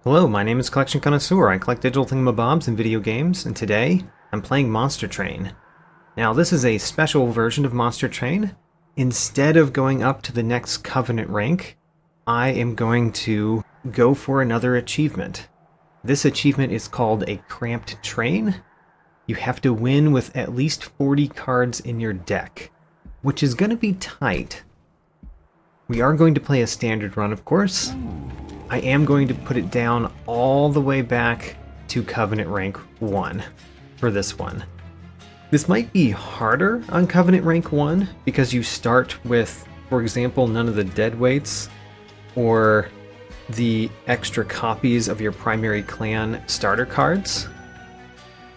Hello, my name is Collection Connoisseur. I collect digital thingamabobs in video games, and today I'm playing Monster Train. Now, this is a special version of Monster Train. Instead of going up to the next Covenant rank, I am going to go for another achievement. This achievement is called a Cramped Train. You have to win with at least 40 cards in your deck, which is going to be tight. We are going to play a standard run, of course. I am going to put it down all the way back to Covenant rank 1 for this one. This might be harder on Covenant rank 1 because you start with, for example, none of the deadweights or the extra copies of your primary clan starter cards.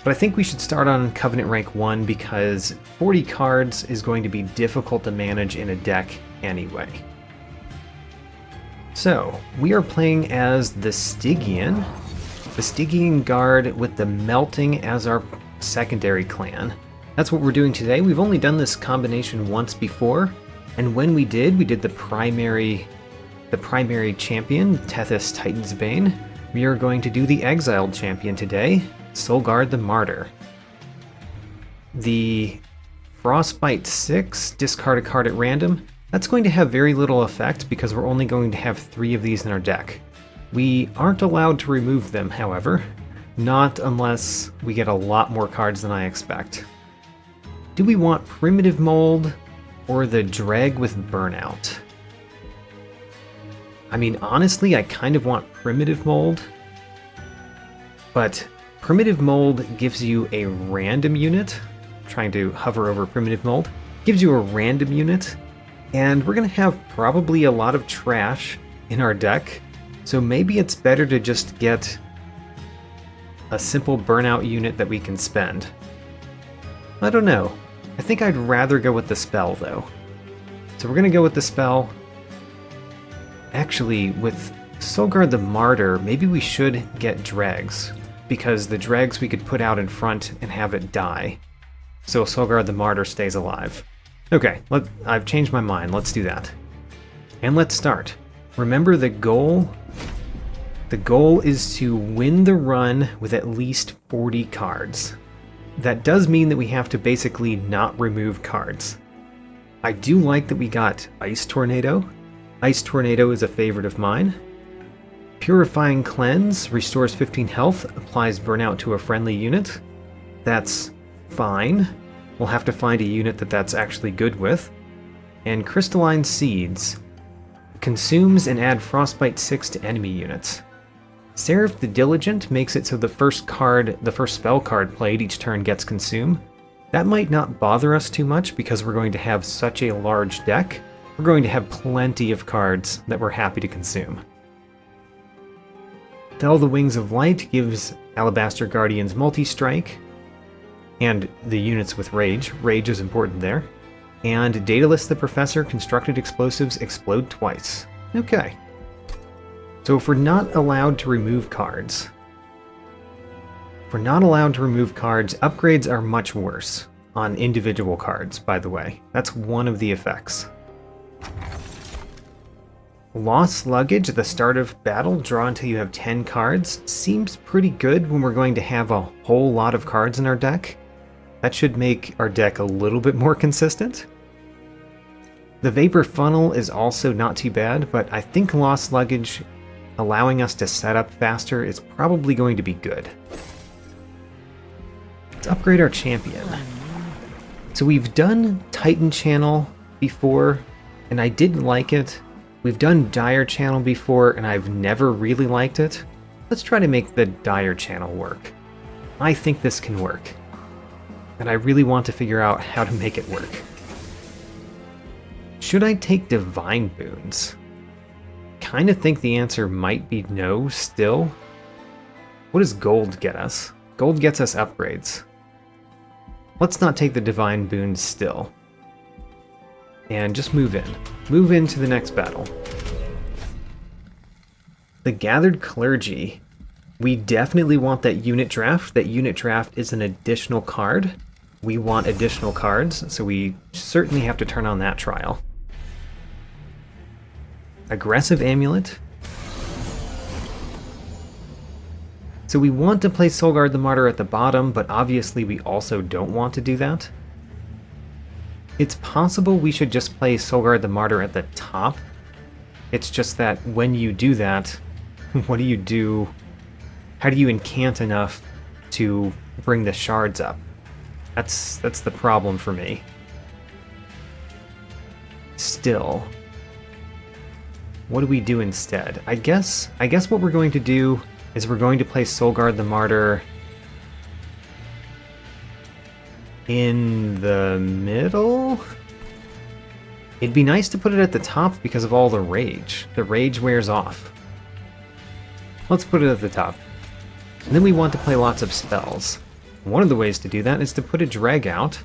But I think we should start on Covenant rank 1 because 40 cards is going to be difficult to manage in a deck anyway. So, we are playing as the Stygian guard with the Melting as our secondary clan. That's what we're doing today. We've only done this combination once before, and when we did the primary champion, Tethys Titan's Bane. We are going to do the exiled champion today, Solgard the Martyr. The Frostbite 6, discard a card at random. That's going to have very little effect because we're only going to have 3 of these in our deck. We aren't allowed to remove them, however, not unless we get a lot more cards than I expect. Do we want Primitive Mold or the Dreg with Burnout? I mean, honestly, I kind of want Primitive Mold, but Primitive Mold gives you a random unit. I'm trying to hover over Primitive Mold. Gives you a random unit. And we're going to have probably a lot of trash in our deck, so maybe it's better to just get a simple burnout unit that we can spend. I don't know. I think I'd rather go with the spell, though. So we're going to go with the spell. Actually, with Solgard the Martyr, maybe we should get dregs, because the dregs we could put out in front and have it die, so Solgard the Martyr stays alive. Okay, I've changed my mind. Let's do that. And let's start. Remember the goal? The goal is to win the run with at least 40 cards. That does mean that we have to basically not remove cards. I do like that we got Ice Tornado. Ice Tornado is a favorite of mine. Purifying Cleanse restores 15 health, applies burnout to a friendly unit. That's fine. We'll have to find a unit that's actually good with. And Crystalline Seeds consumes and add Frostbite 6 to enemy units. Seraph the Diligent makes it so the first spell card played each turn gets consumed. That might not bother us too much because we're going to have such a large deck. We're going to have plenty of cards that we're happy to consume. Fell the Wings of Light gives Alabaster Guardians multi-strike. And the units with Rage. Rage is important there. And Daedalus the Professor, constructed explosives explode twice. Okay. So if we're not allowed to remove cards, upgrades are much worse on individual cards, by the way. That's one of the effects. Lost Luggage at the start of battle, draw until you have 10 cards, seems pretty good when we're going to have a whole lot of cards in our deck. That should make our deck a little bit more consistent. The Vapor Funnel is also not too bad, but I think Lost Luggage allowing us to set up faster is probably going to be good. Let's upgrade our champion. So we've done Titan Channel before, and I didn't like it. We've done Dire Channel before, and I've never really liked it. Let's try to make the Dire Channel work. I think this can work. And I really want to figure out how to make it work. Should I take Divine Boons? Kind of think the answer might be no still. What does gold get us? Gold gets us upgrades. Let's not take the Divine Boons still. And just move in. Move into the next battle. The Gathered Clergy. We definitely want that unit draft. That unit draft is an additional card. We want additional cards, so we certainly have to turn on that trial. Aggressive Amulet. So we want to play Soulguard the Martyr at the bottom, but obviously we also don't want to do that. It's possible we should just play Soulguard the Martyr at the top. It's just that when you do that, what do you do? How do you incant enough to bring the shards up? That's the problem for me. Still, what do we do instead? I guess what we're going to do is we're going to play Soulguard the Martyr in the middle? It'd be nice to put it at the top because of all the rage. The rage wears off. Let's put it at the top. And then we want to play lots of spells. One of the ways to do that is to put a dreg out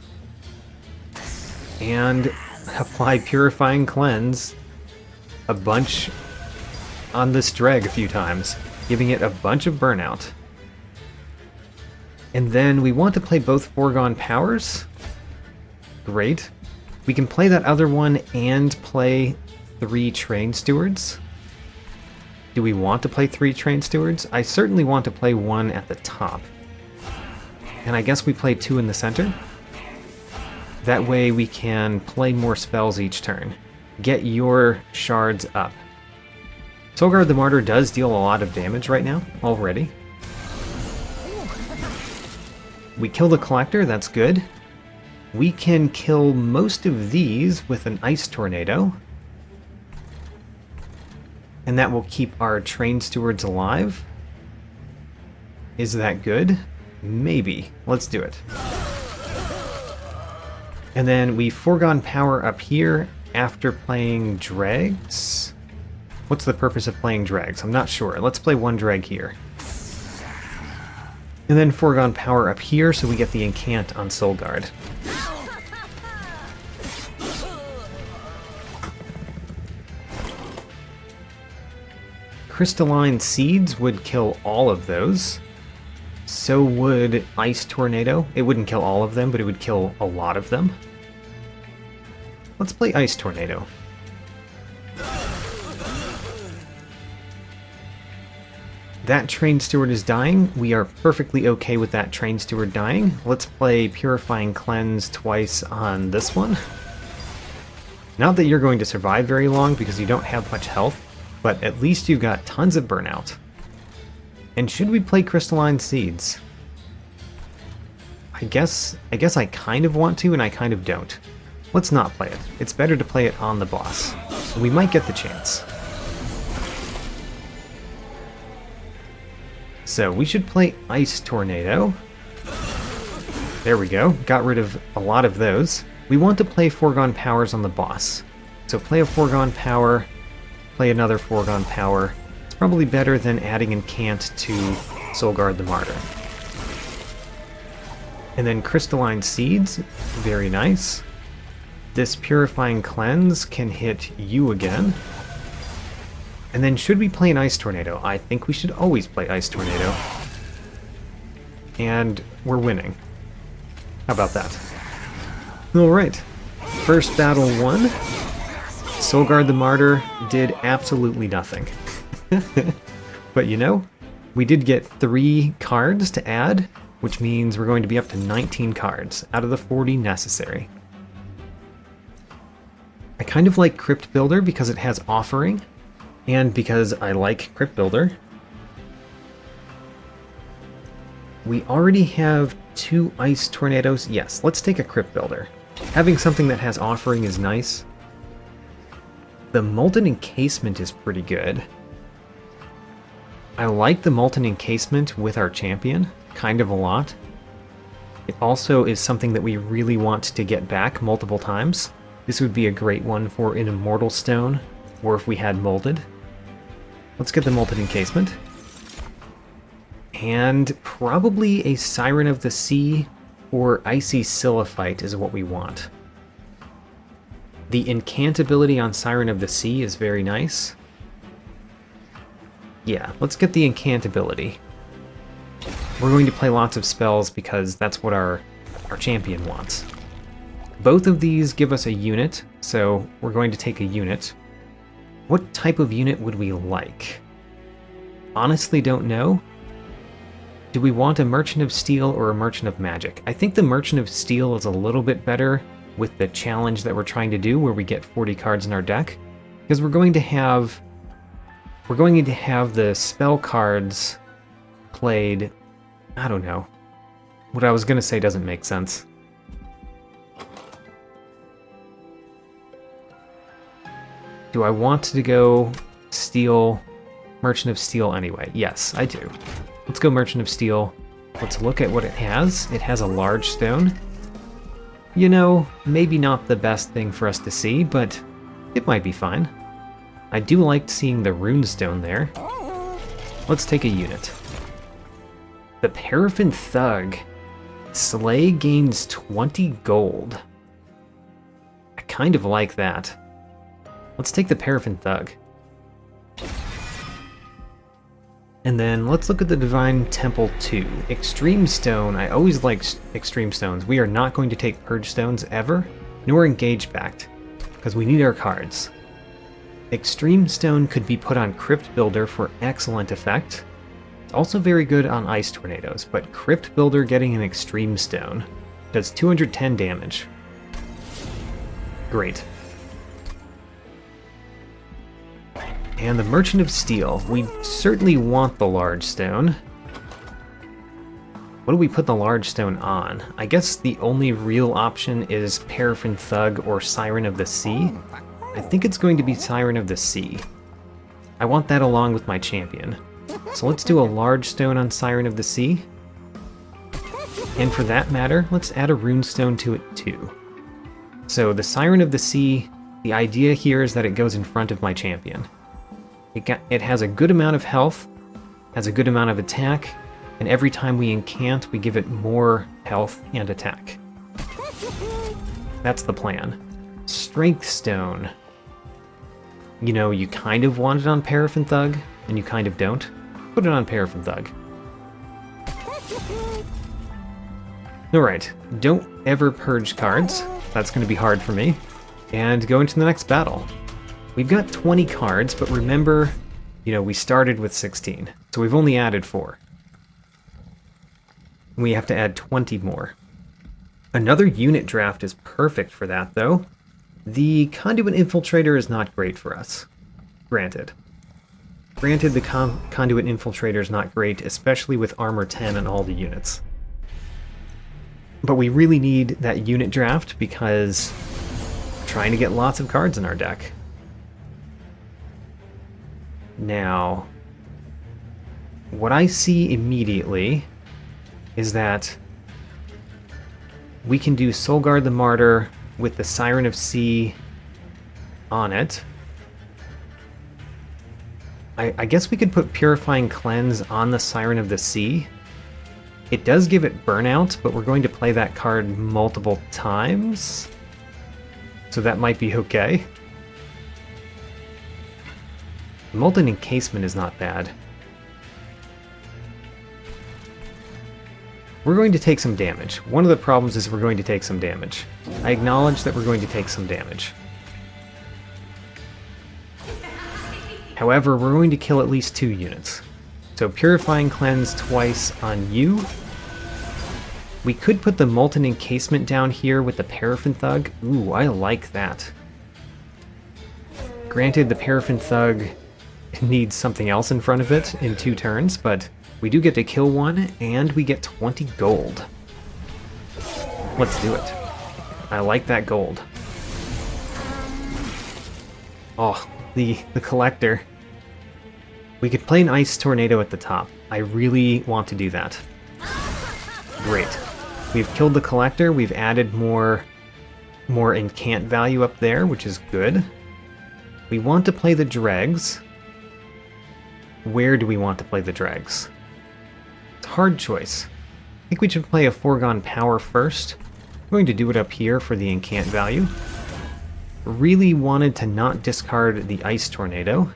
and apply Purifying Cleanse a bunch on this dreg a few times, giving it a bunch of burnout. And then we want to play both Foregone Powers. Great. We can play that other one and play 3 Train Stewards. Do we want to play 3 Train Stewards? I certainly want to play 1 at the top. And I guess we play 2 in the center. That way we can play more spells each turn. Get your shards up. Soulguard the Martyr does deal a lot of damage right now, already. We kill the Collector, that's good. We can kill most of these with an Ice Tornado. And that will keep our Train Stewards alive. Is that good? Maybe. Let's do it. And then we Foregone Power up here after playing Dregs. What's the purpose of playing Dregs? I'm not sure. Let's play 1 Dreg here. And then Foregone Power up here so we get the Incant on Soulguard. Crystalline Seeds would kill all of those. So would Ice Tornado. It wouldn't kill all of them, but it would kill a lot of them. Let's play Ice Tornado. That Train Steward is dying. We are perfectly okay with that Train Steward dying. Let's play Purifying Cleanse twice on this one. Not that you're going to survive very long because you don't have much health, but at least you've got tons of burnout. And should we play Crystalline Seeds? I guess I kind of want to and I kind of don't. Let's not play it. It's better to play it on the boss. We might get the chance. So we should play Ice Tornado. There we go. Got rid of a lot of those. We want to play Foregone Powers on the boss. So play a Foregone Power, play another Foregone Power. It's probably better than adding Incant to Soulguard the Martyr. And then Crystalline Seeds. Very nice. This Purifying Cleanse can hit you again. And then should we play an Ice Tornado? I think we should always play Ice Tornado. And we're winning. How about that? Alright. First battle won. Soulguard the Martyr did absolutely nothing. But you know, we did get 3 cards to add, which means we're going to be up to 19 cards out of the 40 necessary. I kind of like Crypt Builder because it has Offering. And because I like Crypt Builder. We already have 2 Ice Tornadoes. Yes, let's take a Crypt Builder. Having something that has Offering is nice. The Molten Encasement is pretty good. I like the Molten Encasement with our champion, kind of a lot. It also is something that we really want to get back multiple times. This would be a great one for an Immortal Stone, or if we had Molded. Let's get the Molten Encasement. And probably a Siren of the Sea or Icy Siliphyte is what we want. The incantability on Siren of the Sea is very nice. Yeah, let's get the incantability. We're going to play lots of spells because that's what our champion wants. Both of these give us a unit, so we're going to take a unit. What type of unit would we like? Honestly don't know. Do we want a Merchant of Steel or a Merchant of Magic? I think the Merchant of Steel is a little bit better with the challenge that we're trying to do, where we get 40 cards in our deck, because we're going to have the spell cards played. I don't know. What I was going to say doesn't make sense. Do I want to go Steel, Merchant of Steel anyway? Yes, I do. Let's go Merchant of Steel. Let's look at what it has. It has a large stone. You know, maybe not the best thing for us to see, but it might be fine. I do like seeing the runestone there. Let's take a unit. The Paraffin Thug. Slay gains 20 gold. I kind of like that. Let's take the Paraffin Thug. And then let's look at the Divine Temple 2. Extreme Stone. I always like Extreme Stones. We are not going to take Purge Stones ever, nor Engage Pact, because we need our cards. Extreme Stone could be put on Crypt Builder for excellent effect. It's also very good on Ice Tornadoes, but Crypt Builder getting an Extreme Stone does 210 damage. Great. And the Merchant of Steel. We certainly want the large stone. What do we put the large stone on? I guess the only real option is Paraffin Thug or Siren of the Sea. I think it's going to be Siren of the Sea. I want that along with my champion. So let's do a large stone on Siren of the Sea. And for that matter, let's add a runestone to it too. So the Siren of the Sea, the idea here is that it goes in front of my champion. It has a good amount of health, has a good amount of attack, and every time we incant, we give it more health and attack. That's the plan. Strength Stone. You know, you kind of want it on Paraffin Thug, and you kind of don't. Put it on Paraffin Thug. Alright, don't ever purge cards. That's going to be hard for me. And go into the next battle. We've got 20 cards, but remember, you know, we started with 16, so we've only added 4. We have to add 20 more. Another unit draft is perfect for that, though. The Conduit Infiltrator is not great for us. Granted. Granted, the Conduit Infiltrator is not great, especially with Armor 10 on all the units. But we really need that unit draft because we're trying to get lots of cards in our deck. Now, what I see immediately is that we can do Soulguard the Martyr with the Siren of Sea on it. I guess we could put Purifying Cleanse on the Siren of the Sea. It does give it Burnout, but we're going to play that card multiple times, so that might be okay. Molten Encasement is not bad. We're going to take some damage. One of the problems is we're going to take some damage. I acknowledge that we're going to take some damage. However, we're going to kill at least 2 units. So Purifying Cleanse twice on you. We could put the Molten Encasement down here with the Paraffin Thug. Ooh, I like that. Granted, the Paraffin Thug needs something else in front of it in 2 turns, but we do get to kill one, and we get 20 gold. Let's do it. I like that gold. Oh, the Collector. We could play an Ice Tornado at the top. I really want to do that. Great. We've killed the Collector, we've added more incant value up there, which is good. We want to play the Dregs. Where do we want to play the Dregs? It's a hard choice. I think we should play a Foregone Power first. I'm going to do it up here for the incant value. Really wanted to not discard the Ice Tornado.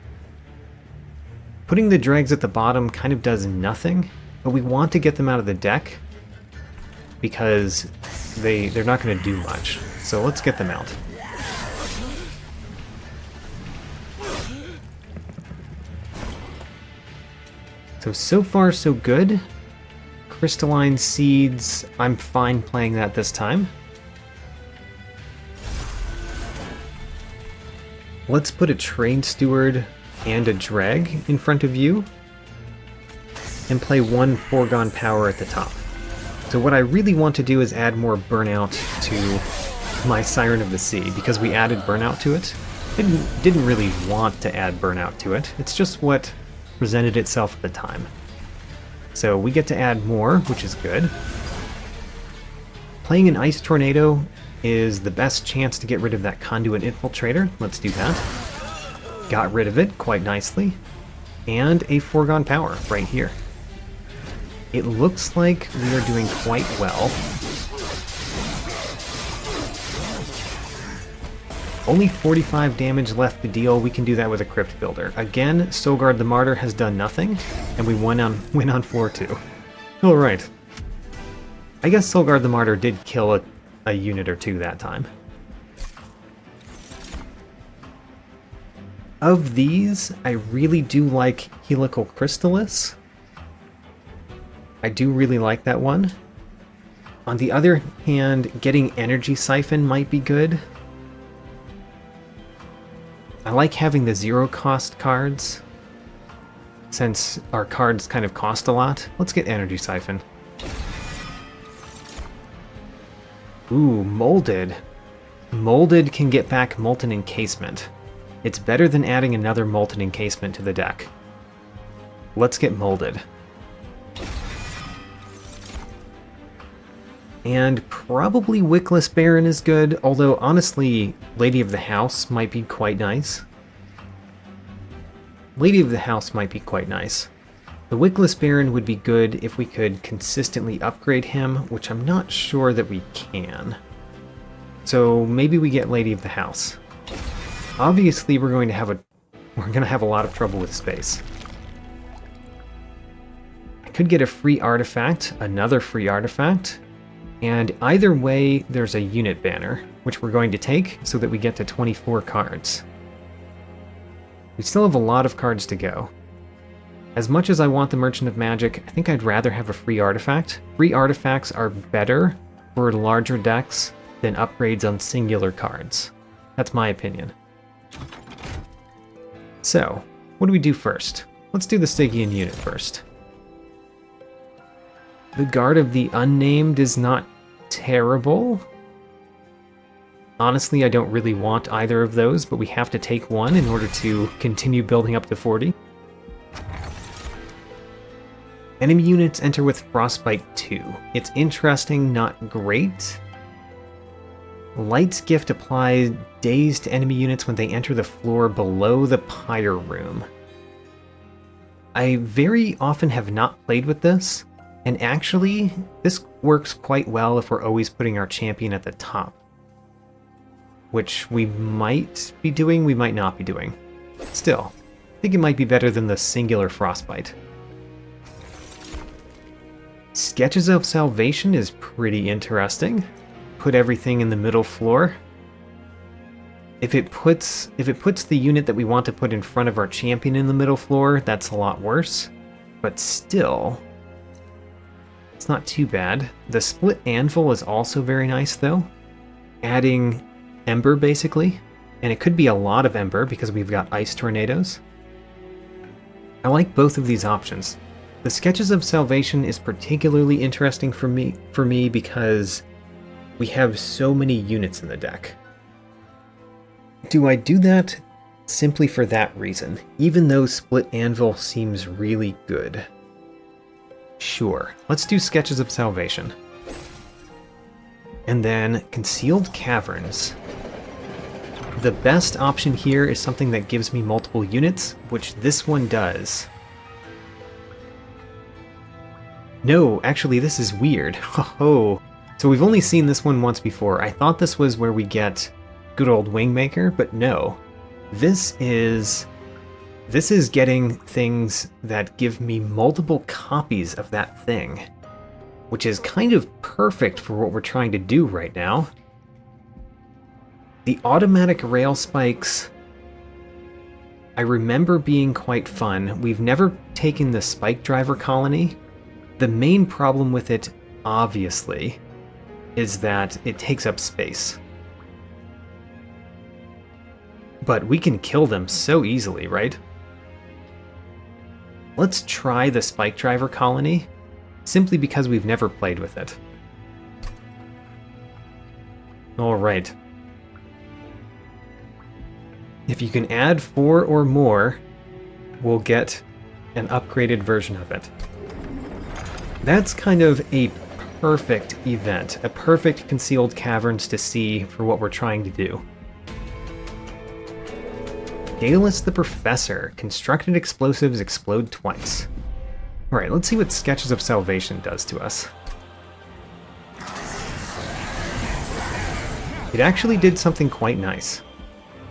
Putting the Dregs at the bottom kind of does nothing, but we want to get them out of the deck because they're not going to do much. So let's get them out. So far so good. Crystalline Seeds, I'm fine playing that this time. Let's put a Trade Steward and a Dreg in front of you, and play one Foregone Power at the top. So what I really want to do is add more Burnout to my Siren of the Sea, because we added Burnout to it. Didn't really want to add Burnout to it, it's just what presented itself at the time. So we get to add more, which is good. Playing an Ice Tornado is the best chance to get rid of that Conduit Infiltrator. Let's do that. Got rid of it quite nicely. And a Foregone Power right here. It looks like we are doing quite well. Only 45 damage left to deal. We can do that with a Crypt Builder. Again, Sogard the Martyr has done nothing, and we win on floor 2. Alright. I guess Sogard the Martyr did kill a unit or two that time. Of these, I really do like Helical Crystallis. I do really like that one. On the other hand, getting Energy Siphon might be good. I like having the 0 cost cards, since our cards kind of cost a lot. Let's get Energy Siphon. Ooh, Molded. Molded can get back Molten Encasement. It's better than adding another Molten Encasement to the deck. Let's get Molded. And probably Wickless Baron is good, although honestly, Lady of the House might be quite nice. Lady of the House might be quite nice. The Wickless Baron would be good if we could consistently upgrade him, which I'm not sure that we can. So maybe we get Lady of the House. Obviously, we're going to have a lot of trouble with space. I could get a free artifact, another free artifact. And either way, there's a unit banner, which we're going to take so that we get to 24 cards. We still have a lot of cards to go. As much as I want the Merchant of Magic, I think I'd rather have a free artifact. Free artifacts are better for larger decks than upgrades on singular cards. That's my opinion. So, what do we do first? Let's do the Stygian unit first. The Guard of the Unnamed is not terrible. Honestly, I don't really want either of those, but we have to take one in order to continue building up to 40. Enemy units enter with Frostbite 2. It's interesting, not great. Light's Gift applies daze to enemy units when they enter the floor below the Pyre Room. I very often have not played with this. And actually, this works quite well if we're always putting our champion at the top. Which we might be doing, we might not be doing. Still, I think it might be better than the singular Frostbite. Sketches of Salvation is pretty interesting. Put everything in the middle floor. If it puts the unit that we want to put in front of our champion in the middle floor, that's a lot worse. But still, it's not too bad. The Split Anvil is also very nice, though. Adding Ember, basically. And it could be a lot of Ember, because we've got Ice Tornadoes. I like both of these options. The Sketches of Salvation is particularly interesting for me because we have so many units in the deck. Do I do that simply for that reason, even though Split Anvil seems really good? Sure, let's do Sketches of Salvation. And then Concealed Caverns. The best option here is something that gives me multiple units, which this one does. No, actually this is weird. Ho-ho. So we've only seen this one once before. I thought this was where we get good old Wingmaker, but no. This is getting things that give me multiple copies of that thing, which is kind of perfect for what we're trying to do right now. The automatic rail spikes, I remember being quite fun. We've never taken the Spike Driver colony, The main problem with it, obviously, is that it takes up space. But we can kill them so easily, right? Let's try the Spike Driver colony, simply because we've never played with it. Alright. If you can add 4 or more, we'll get an upgraded version of it. That's kind of a perfect event, a perfect concealed caverns to see for what we're trying to do. Daedalus the Professor. Constructed explosives explode twice. Alright, let's see what Sketches of Salvation does to us. It actually did something quite nice.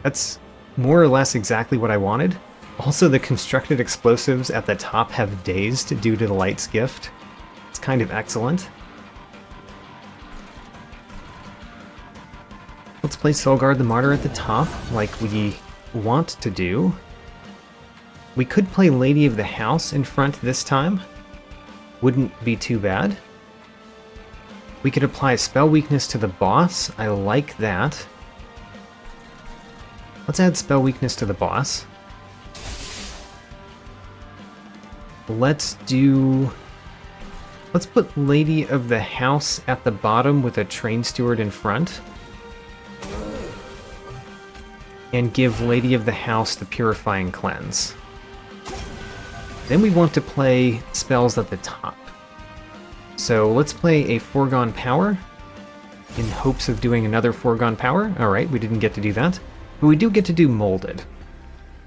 That's more or less exactly what I wanted. Also, the constructed explosives at the top have dazed due to the light's gift. It's kind of excellent. Let's play Soulguard the Martyr at the top, like we want to do. We could play Lady of the House in front this time. Wouldn't be too bad. We could apply spell weakness to the boss. I like that. Let's add spell weakness to the boss. Let's put Lady of the House at the bottom with a Train Steward in front. And give Lady of the House the Purifying Cleanse. Then we want to play spells at the top. So let's play a Foregone Power in hopes of doing another Foregone Power. Alright, we didn't get to do that. But we do get to do Molded.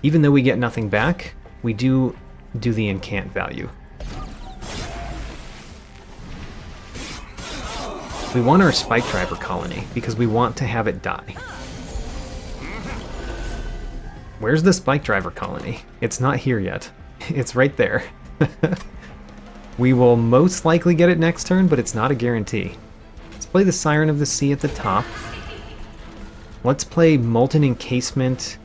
Even though we get nothing back, we do the incant value. We want our Spike Driver colony because we want to have it die. Where's the Spike Driver colony? It's not here yet. It's right there. We will most likely get it next turn, but it's not a guarantee. Let's play the Siren of the Sea at the top. Let's play Molten Encasement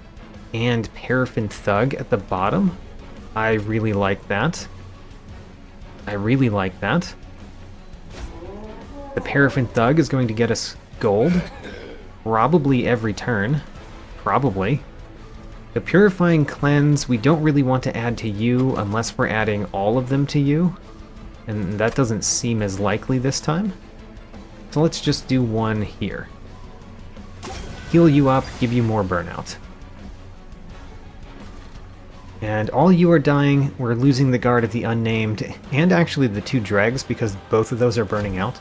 and Paraffin Thug at the bottom. I really like that. I really like that. The Paraffin Thug is going to get us gold. Probably every turn. Probably. The Purifying Cleanse, we don't really want to add to you unless we're adding all of them to you. And that doesn't seem as likely this time. So let's just do one here. Heal you up, give you more burnout. And all you are dying, we're losing the Guard of the Unnamed, and actually the 2 dregs, because both of those are burning out.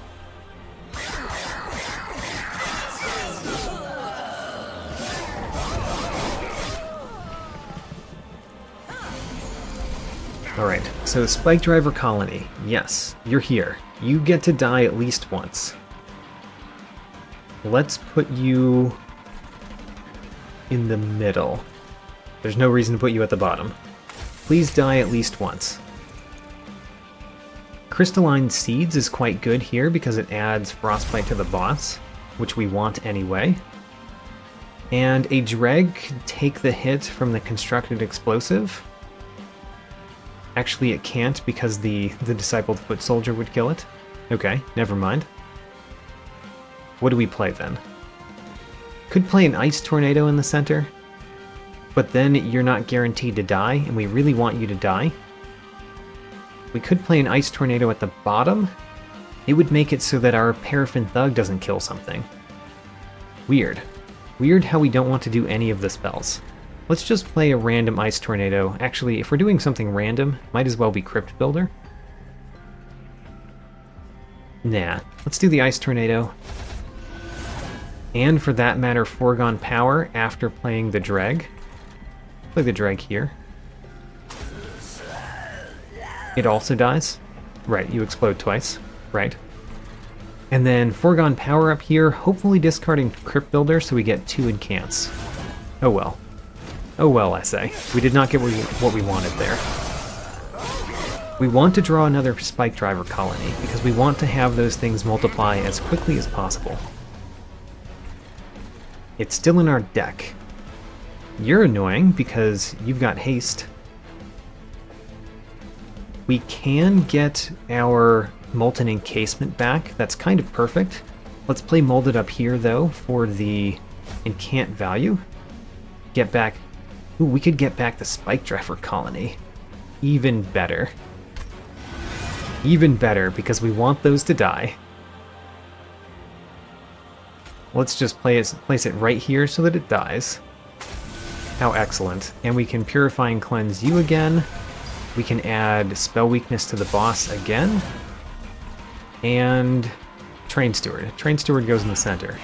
Alright, so Spike Driver Colony. Yes, you're here. You get to die at least once. Let's put you in the middle. There's no reason to put you at the bottom. Please die at least once. Crystalline Seeds is quite good here because it adds Frostbite to the boss, which we want anyway. And a Dreg can take the hit from the Constructed Explosive. Actually, it can't because the Discipled Foot Soldier would kill it. Okay, never mind. What do we play then? Could play an Ice Tornado in the center, but then you're not guaranteed to die, and we really want you to die. We could play an Ice Tornado at the bottom. It would make it so that our Paraffin Thug doesn't kill something. Weird. Weird how we don't want to do any of the spells. Let's just play a random Ice Tornado. Actually, if we're doing something random, might as well be Crypt Builder. Nah, let's do the Ice Tornado. And for that matter, Foregone Power after playing the Dreg. Play the Dreg here. It also dies. Right, you explode twice. Right. And then Foregone Power up here, hopefully discarding Crypt Builder so we get 2 incants. Oh well. Oh well, I say. We did not get what we wanted there. We want to draw another Spike Driver colony, because we want to have those things multiply as quickly as possible. It's still in our deck. You're annoying, because you've got haste. We can get our Molten Encasement back. That's kind of perfect. Let's play Molded up here, though, for the Incant value. Get back... Ooh, we could get back the Spike Driver Colony. Even better. Even better, because we want those to die. Let's just place it right here so that it dies. How excellent. And we can Purify and Cleanse you again. We can add Spell Weakness to the boss again. And Train Steward. Train Steward goes in the center.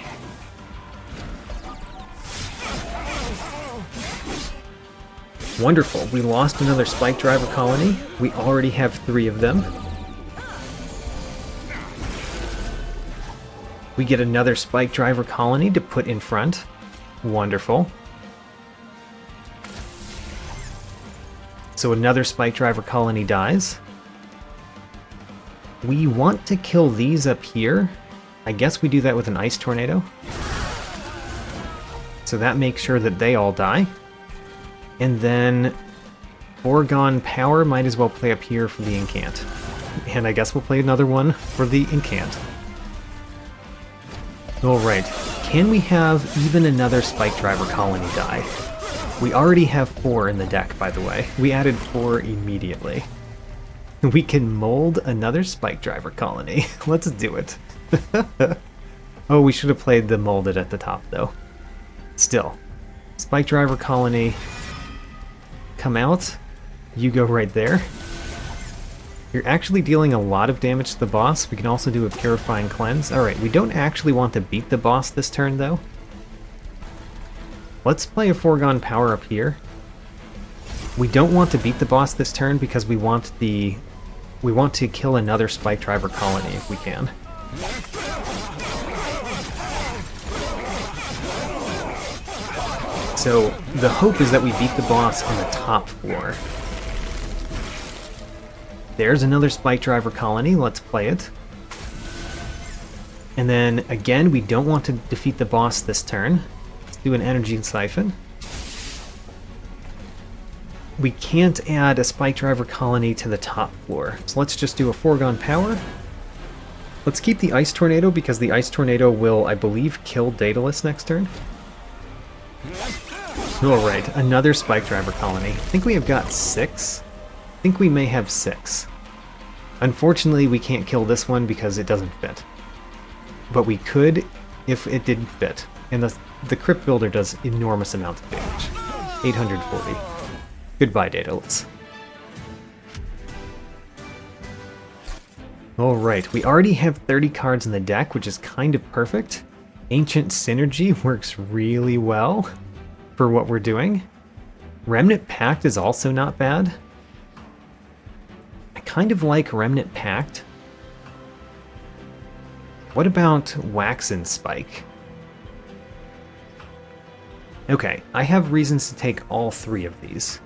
Wonderful. We lost another Spike Driver Colony. We already have 3 of them. We get another Spike Driver Colony to put in front. Wonderful. So another Spike Driver Colony dies. We want to kill these up here. I guess we do that with an Ice Tornado. So that makes sure that they all die. And then Foregone Power might as well play up here for the Incant. And I guess we'll play another one for the Incant. Alright, can we have even another Spike Driver Colony die? We already have 4 in the deck, by the way. We added 4 immediately. We can mold another Spike Driver Colony. Let's do it. Oh, we should have played the Molded at the top, though. Still. Spike Driver Colony. Come out. You go right there. You're actually dealing a lot of damage to the boss. We can also do a Purifying Cleanse. Alright, we don't actually want to beat the boss this turn, though. Let's play a Foregone Power up here. We don't want to beat the boss this turn because we want to kill another Spike Driver Colony if we can. So the hope is that we beat the boss on the top floor. There's another Spike Driver Colony. Let's play it. And then again, we don't want to defeat the boss this turn. Let's do an Energy Siphon. We can't add a Spike Driver Colony to the top floor, so let's just do a Foregone Power. Let's keep the Ice Tornado because the Ice Tornado will, I believe, kill Daedalus next turn. Alright, another Spike Driver Colony. I think we have got 6. I think we may have 6. Unfortunately, we can't kill this one because it doesn't fit. But we could if it did fit. And the Crypt Builder does enormous amounts of damage. 840. Goodbye, Daedalus. Alright, we already have 30 cards in the deck, which is kind of perfect. Ancient Synergy works really well for what we're doing. Remnant Pact is also not bad. I kind of like Remnant Pact. What about Waxen Spike? Okay, I have reasons to take all 3 of these.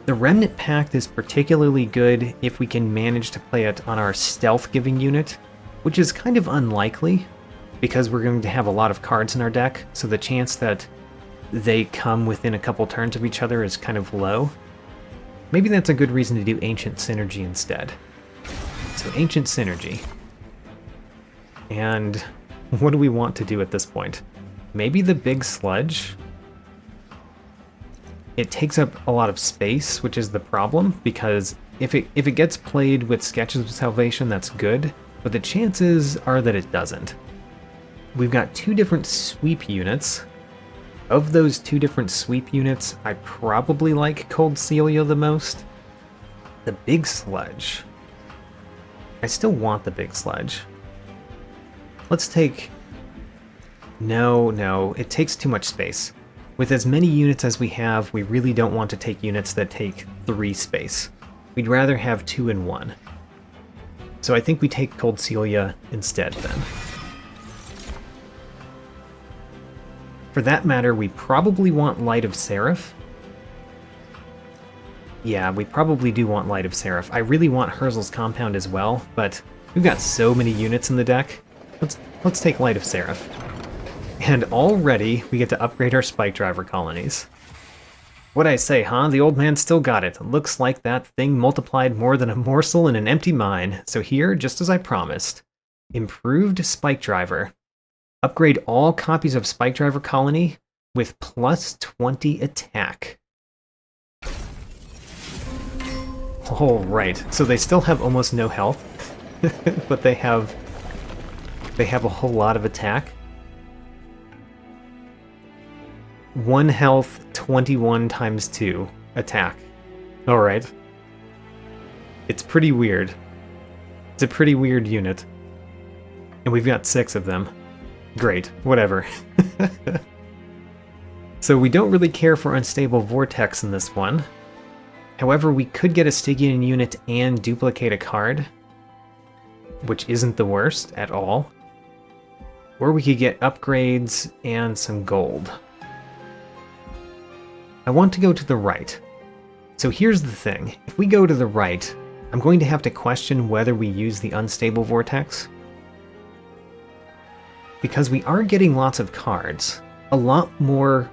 The Remnant Pact is particularly good if we can manage to play it on our stealth-giving unit, which is kind of unlikely, because we're going to have a lot of cards in our deck, so the chance that they come within a couple turns of each other is kind of low. Maybe that's a good reason to do Ancient Synergy instead. So Ancient Synergy. And what do we want to do at this point? Maybe the Big Sludge? It takes up a lot of space, which is the problem, because if it gets played with Sketches of Salvation, that's good, but the chances are that it doesn't. We've got 2 different sweep units. Of those 2 different sweep units, I probably like Cold Celia the most. The Big Sludge. I still want the Big Sludge. Let's take... No, it takes too much space. With as many units as we have, we really don't want to take units that take 3 space. We'd rather have 2 and 1. So I think we take Cold Celia instead then. For that matter, we probably want Light of Seraph. Yeah, we probably do want Light of Seraph. I really want Herzl's Compound as well, but we've got so many units in the deck. Let's take Light of Seraph. And already we get to upgrade our Spike Driver colonies. What'd I say, huh? The old man still got it. Looks like that thing multiplied more than a morsel in an empty mine. So here, just as I promised, improved Spike Driver. Upgrade all copies of Spike Driver Colony with plus 20 attack. All right, so they still have almost no health, but they have a whole lot of attack. 1 health, 21 times 2 attack. Alright. It's pretty weird. It's a pretty weird unit. And we've got 6 of them. Great, whatever. So we don't really care for Unstable Vortex in this one. However, we could get a Stygian unit and duplicate a card, which isn't the worst at all. Or we could get upgrades and some gold. I want to go to the right. So here's the thing. If we go to the right, I'm going to have to question whether we use the Unstable Vortex. Because we are getting lots of cards. A lot more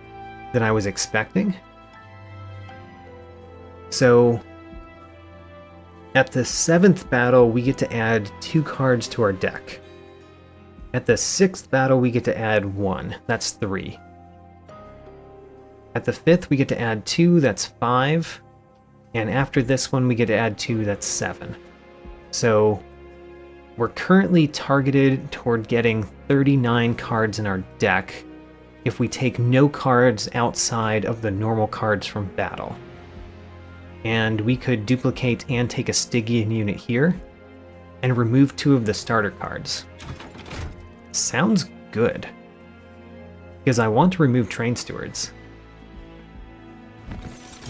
than I was expecting. So, at the 7th battle, we get to add 2 cards to our deck. At the 6th battle, we get to add 1. That's 3. At the 5th, we get to add 2. That's 5. And after this one, we get to add 2. That's 7. So, we're currently targeted toward getting 39 cards in our deck if we take no cards outside of the normal cards from battle. And we could duplicate and take a Stygian unit here, and remove 2 of the starter cards. Sounds good. Because I want to remove Train Stewards.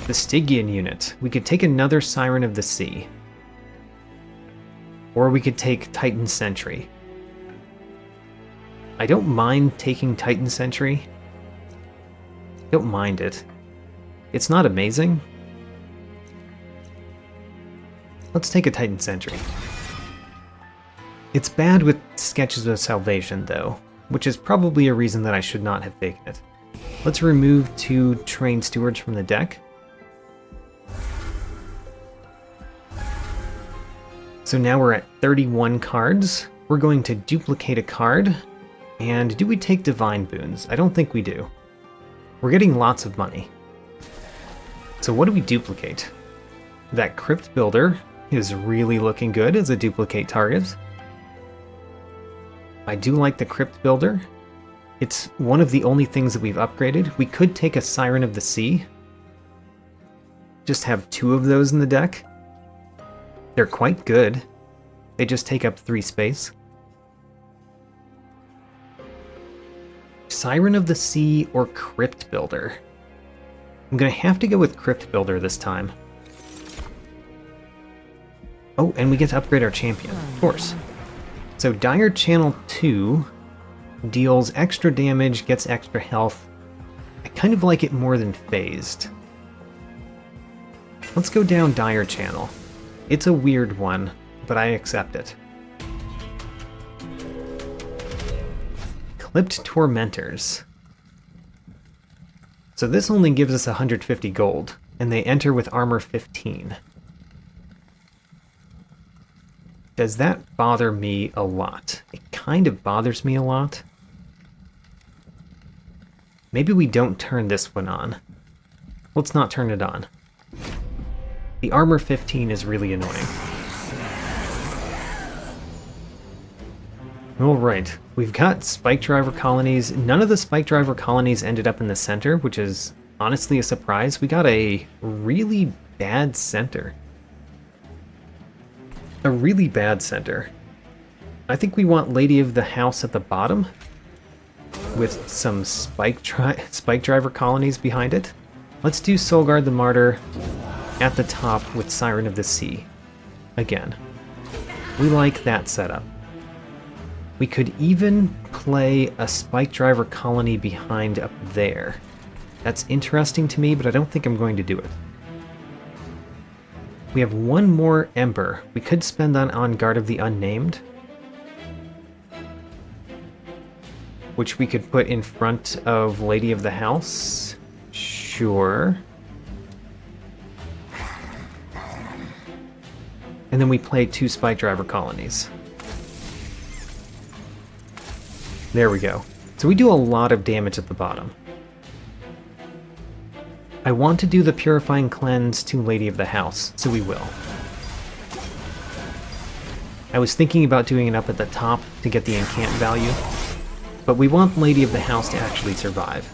The Stygian unit. We could take another Siren of the Sea. Or we could take Titan Sentry. I don't mind taking Titan Sentry. Don't mind it. It's not amazing. Let's take a Titan Sentry. It's bad with Sketches of Salvation, though, which is probably a reason that I should not have taken it. Let's remove 2 Train Stewards from the deck. So now we're at 31 cards. We're going to duplicate a card. And do we take Divine Boons? I don't think we do. We're getting lots of money. So what do we duplicate? That Crypt Builder is really looking good as a duplicate target. I do like the Crypt Builder. It's one of the only things that we've upgraded. We could take a Siren of the Sea. Just have 2 of those in the deck. They're quite good. They just take up 3 space. Siren of the Sea or Crypt Builder? I'm gonna have to go with Crypt Builder this time. Oh, and we get to upgrade our champion, of course. So Dire Channel 2 deals extra damage, gets extra health. I kind of like it more than Phased. Let's go down Dire Channel. It's a weird one, but I accept it. Clipped Tormenters. So this only gives us 150 gold, and they enter with armor 15. Does that bother me a lot? It kind of bothers me a lot. Maybe we don't turn this one on. Let's not turn it on. The armor 15 is really annoying. Alright, we've got Spike Driver colonies. None of the Spike Driver colonies ended up in the center, which is honestly a surprise. We got a really bad center. A really bad center. I think we want Lady of the House at the bottom, with some Spike Driver colonies behind it. Let's do Soulguard the Martyr at the top with Siren of the Sea. Again, we like that setup. We could even play a Spike Driver colony behind up there. That's interesting to me, but I don't think I'm going to do it. We have one more Ember. We could spend on Guard of the Unnamed, which we could put in front of Lady of the House. Sure. And then we play 2 Spike Driver colonies. There we go. So we do a lot of damage at the bottom. I want to do the Purifying Cleanse to Lady of the House, so we will. I was thinking about doing it up at the top to get the incant value, but we want Lady of the House to actually survive.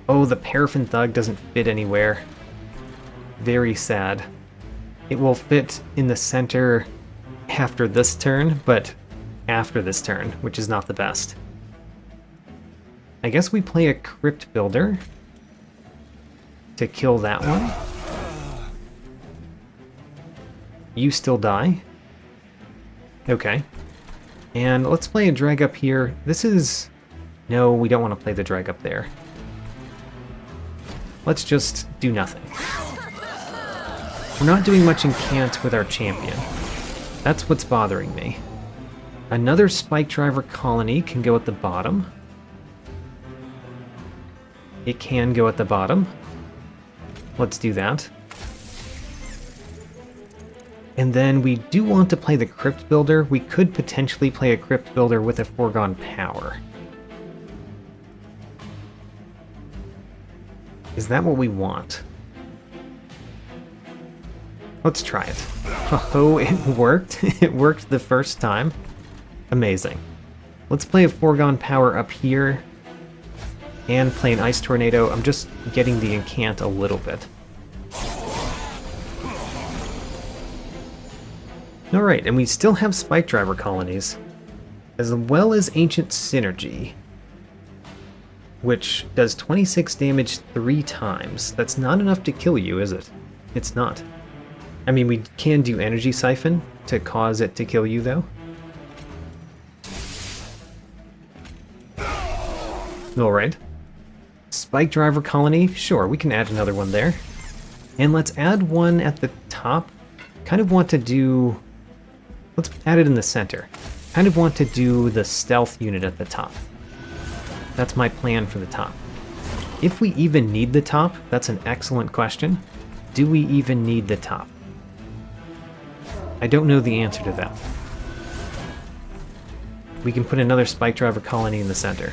Oh, the Paraffin Thug doesn't fit anywhere. Very sad. It will fit in the center after this turn, but after this turn, which is not the best. I guess we play a Crypt Builder to kill that one. You still die. Okay. And let's play a drag up here. This is... No, we don't want to play the drag up there. Let's just do nothing. We're not doing much incant with our champion. That's what's bothering me. Another Spike Driver colony can go at the bottom. It can go at the bottom. Let's do that. And then we do want to play the Crypt Builder. We could potentially play a Crypt Builder with a Foregone Power. Is that what we want? Let's try it. Oh, it worked. It worked the first time. Amazing. Let's play a Foregone Power up here and play an Ice Tornado. I'm just getting the incant a little bit. Alright, and we still have Spike Driver colonies, as well as Ancient Synergy, which does 26 damage 3 times. That's not enough to kill you, is it? It's not. I mean, we can do Energy Siphon to cause it to kill you, though. Alright. Spike Driver colony, sure, we can add another one there. And let's add one at the top. Kind of want to do... Let's add it in the center. Kind of want to do the stealth unit at the top. That's my plan for the top. If we even need the top, that's an excellent question. Do we even need the top? I don't know the answer to that. We can put another Spike Driver colony in the center.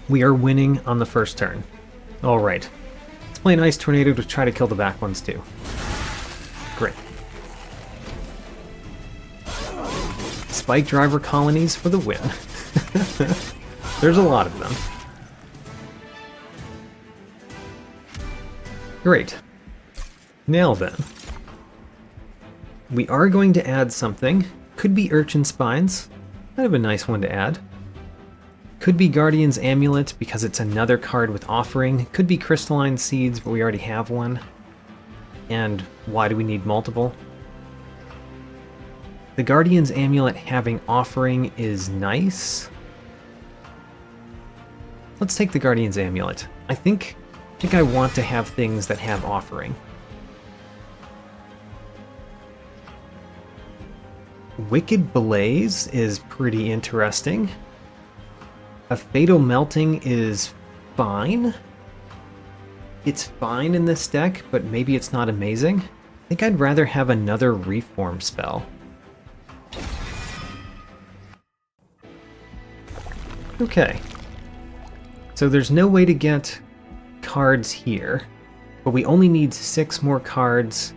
We are winning on the first turn. Alright. Let's play an Ice Tornado to try to kill the back ones too. Great. Spike Driver colonies for the win. There's a lot of them. Great. Now then. We are going to add something. Could be Urchin Spines. Kind of a nice one to add. Could be Guardian's Amulet, because it's another card with Offering. Could be Crystalline Seeds, but we already have one. And why do we need multiple? The Guardian's Amulet having Offering is nice. Let's take the Guardian's Amulet. I think I want to have things that have Offering. Wicked Blaze is pretty interesting. A Fatal Melting is fine. It's fine in this deck, but maybe it's not amazing. I think I'd rather have another Reform spell. Okay. So there's no way to get cards here, but we only need 6 more cards,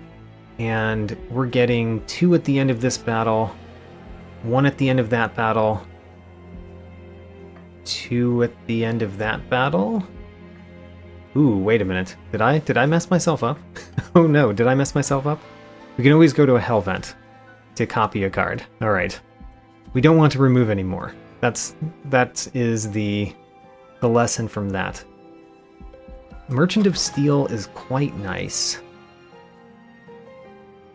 and we're getting 2 at the end of this battle, 1 at the end of that battle, 2 at the end of that battle? Ooh, wait a minute. Did I mess myself up? Oh no, did I mess myself up? We can always go to a Hell Vent to copy a card. Alright. We don't want to remove any more. That is the lesson from that. Merchant of Steel is quite nice.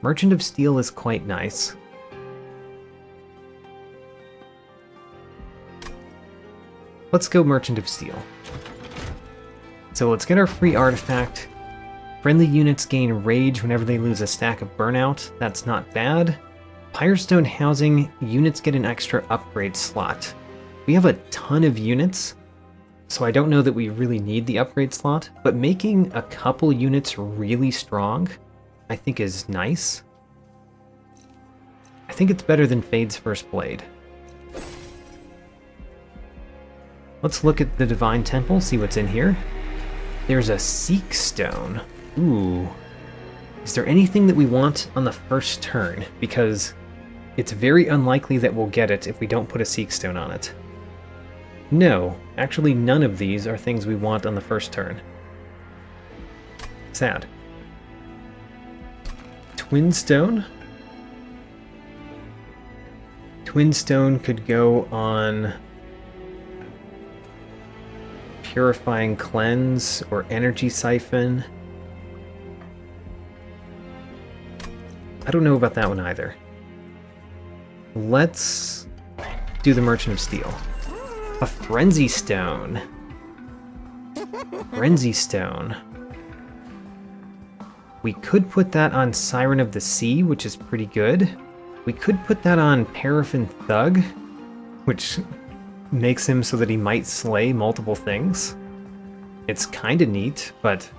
Merchant of Steel is quite nice. Let's go Merchant of Steel. So let's get our free artifact. Friendly units gain rage whenever they lose a stack of burnout. That's not bad. Pyrestone Housing, units get an extra upgrade slot. We have a ton of units, so I don't know that we really need the upgrade slot, but making a couple units really strong, I think is nice. I think it's better than Fade's First Blade. Let's look at the Divine Temple, see what's in here. There's a Seek Stone. Ooh. Is there anything that we want on the first turn? Because it's very unlikely that we'll get it if we don't put a Seek Stone on it. No, actually none of these are things we want on the first turn. Sad. Twin Stone? Twin Stone could go on Purifying Cleanse or Energy Siphon. I don't know about that one either. Let's do the Merchant of Steel. A Frenzy Stone. Frenzy Stone. We could put that on Siren of the Sea, which is pretty good. We could put that on Paraffin Thug, which makes him so that he might slay multiple things. It's kinda neat, but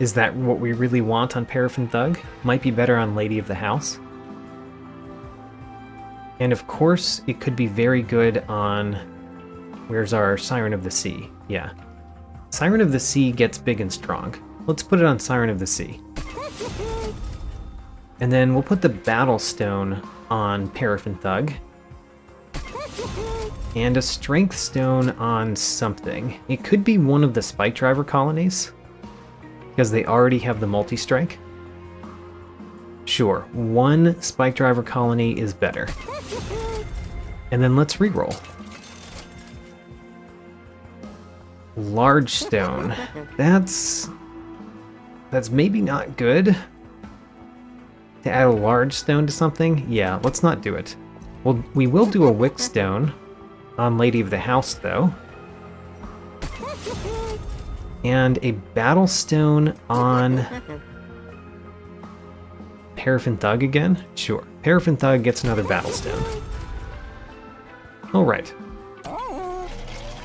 is that what we really want on Paraffin Thug? Might be better on Lady of the House. And of course, it could be very good on... Where's our Siren of the Sea? Yeah. Siren of the Sea gets big and strong. Let's put it on Siren of the Sea. And then we'll put the Battle Stone on Paraffin Thug. And a Strength Stone on something. It could be one of the Spike Driver colonies, because they already have the multi-strike. Sure, one Spike Driver colony is better. And then let's reroll. Large Stone. That's maybe not good. To add a large stone to something? Yeah, let's not do it. Well, we will do a Wick Stone on Lady of the House, though. And a Battle Stone on Paraffin Thug again? Sure. Paraffin Thug gets another Battle Stone. Alright.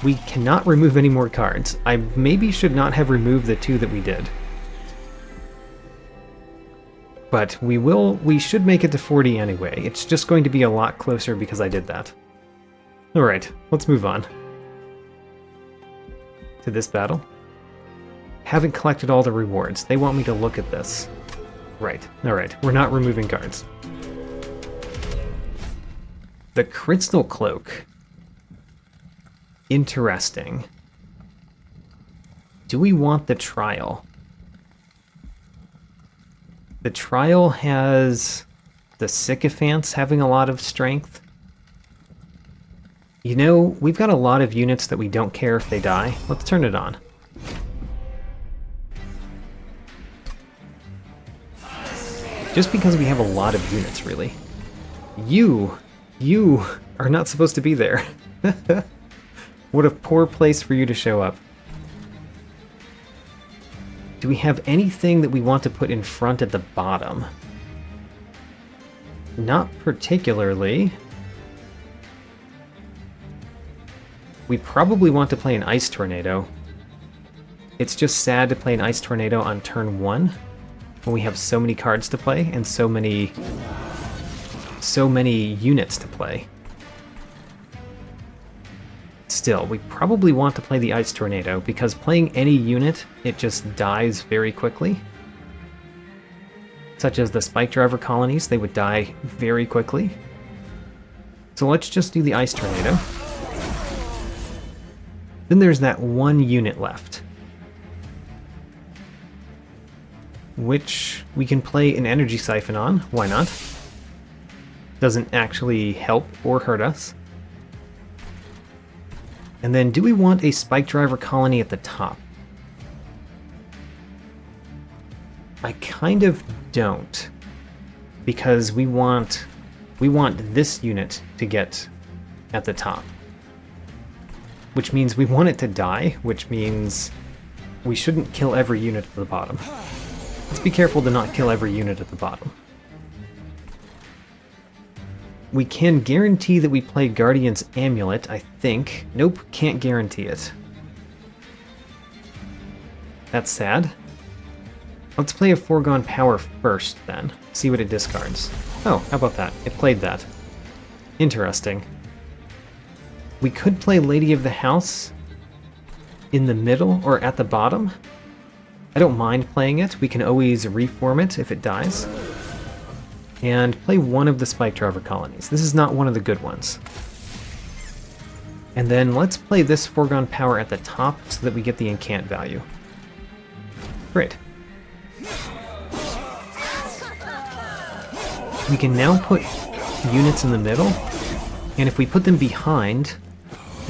We cannot remove any more cards. I maybe should not have removed the two that we did. But we should make it to 40 anyway. It's just going to be a lot closer because I did that. Alright, let's move on. To this battle. Haven't collected all the rewards. They want me to look at this. Right, alright, we're not removing cards. The Crystal Cloak. Interesting. Do we want the Trial? The Trial has the Sycophants having a lot of strength. You know, we've got a lot of units that we don't care if they die. Let's turn it on. Just because we have a lot of units, really. You are not supposed to be there. What a poor place for you to show up. Do we have anything that we want to put in front at the bottom? Not particularly. We probably want to play an Ice Tornado. It's just sad to play an Ice Tornado on turn 1 when we have so many cards to play and so many units to play. Still, we probably want to play the Ice Tornado, because playing any unit, it just dies very quickly. Such as the Spike Driver colonies, they would die very quickly. So let's just do the Ice Tornado. Then there's that one unit left, which we can play an Energy Siphon on. Why not? Doesn't actually help or hurt us. And then, do we want a Spike Driver colony at the top? I kind of don't, because we want this unit to get at the top, which means we want it to die, which means we shouldn't kill every unit at the bottom. Let's be careful to not kill every unit at the bottom. We can guarantee that we play Guardian's Amulet, I think. Nope, can't guarantee it. That's sad. Let's play a Foregone Power first, then. See what it discards. Oh, how about that? It played that. Interesting. We could play Lady of the House in the middle or at the bottom. I don't mind playing it. We can always reform it if it dies. And play one of the Spike Driver colonies. This is not one of the good ones. And then let's play this Foregone Power at the top so that we get the incant value. Great. We can now put units in the middle, and if we put them behind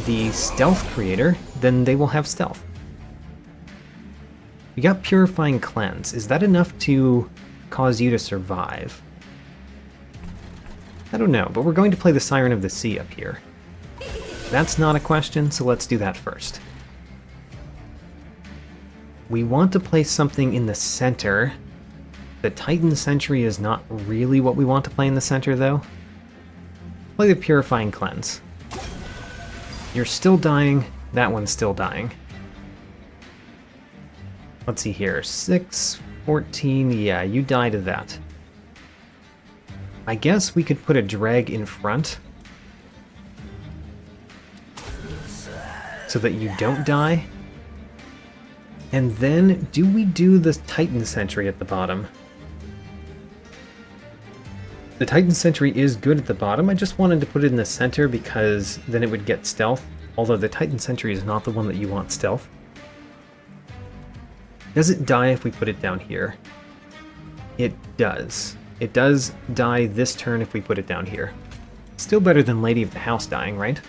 the stealth creator, then they will have stealth. We got Purifying Cleanse. Is that enough to cause you to survive? I don't know, but we're going to play the Siren of the Sea up here. That's not a question, so let's do that first. We want to place something in the center. The Titan Sentry is not really what we want to play in the center, though. Play the Purifying Cleanse. You're still dying. That one's still dying. Let's see here. 6, 14. Yeah, you die to that. I guess we could put a drag in front so that you don't die. And then, do we do the Titan Sentry at the bottom? The Titan Sentry is good at the bottom. I just wanted to put it in the center because then it would get stealth. Although the Titan Sentry is not the one that you want stealth. Does it die if we put it down here? It does. It does die this turn if we put it down here. Still better than Lady of the House dying, right?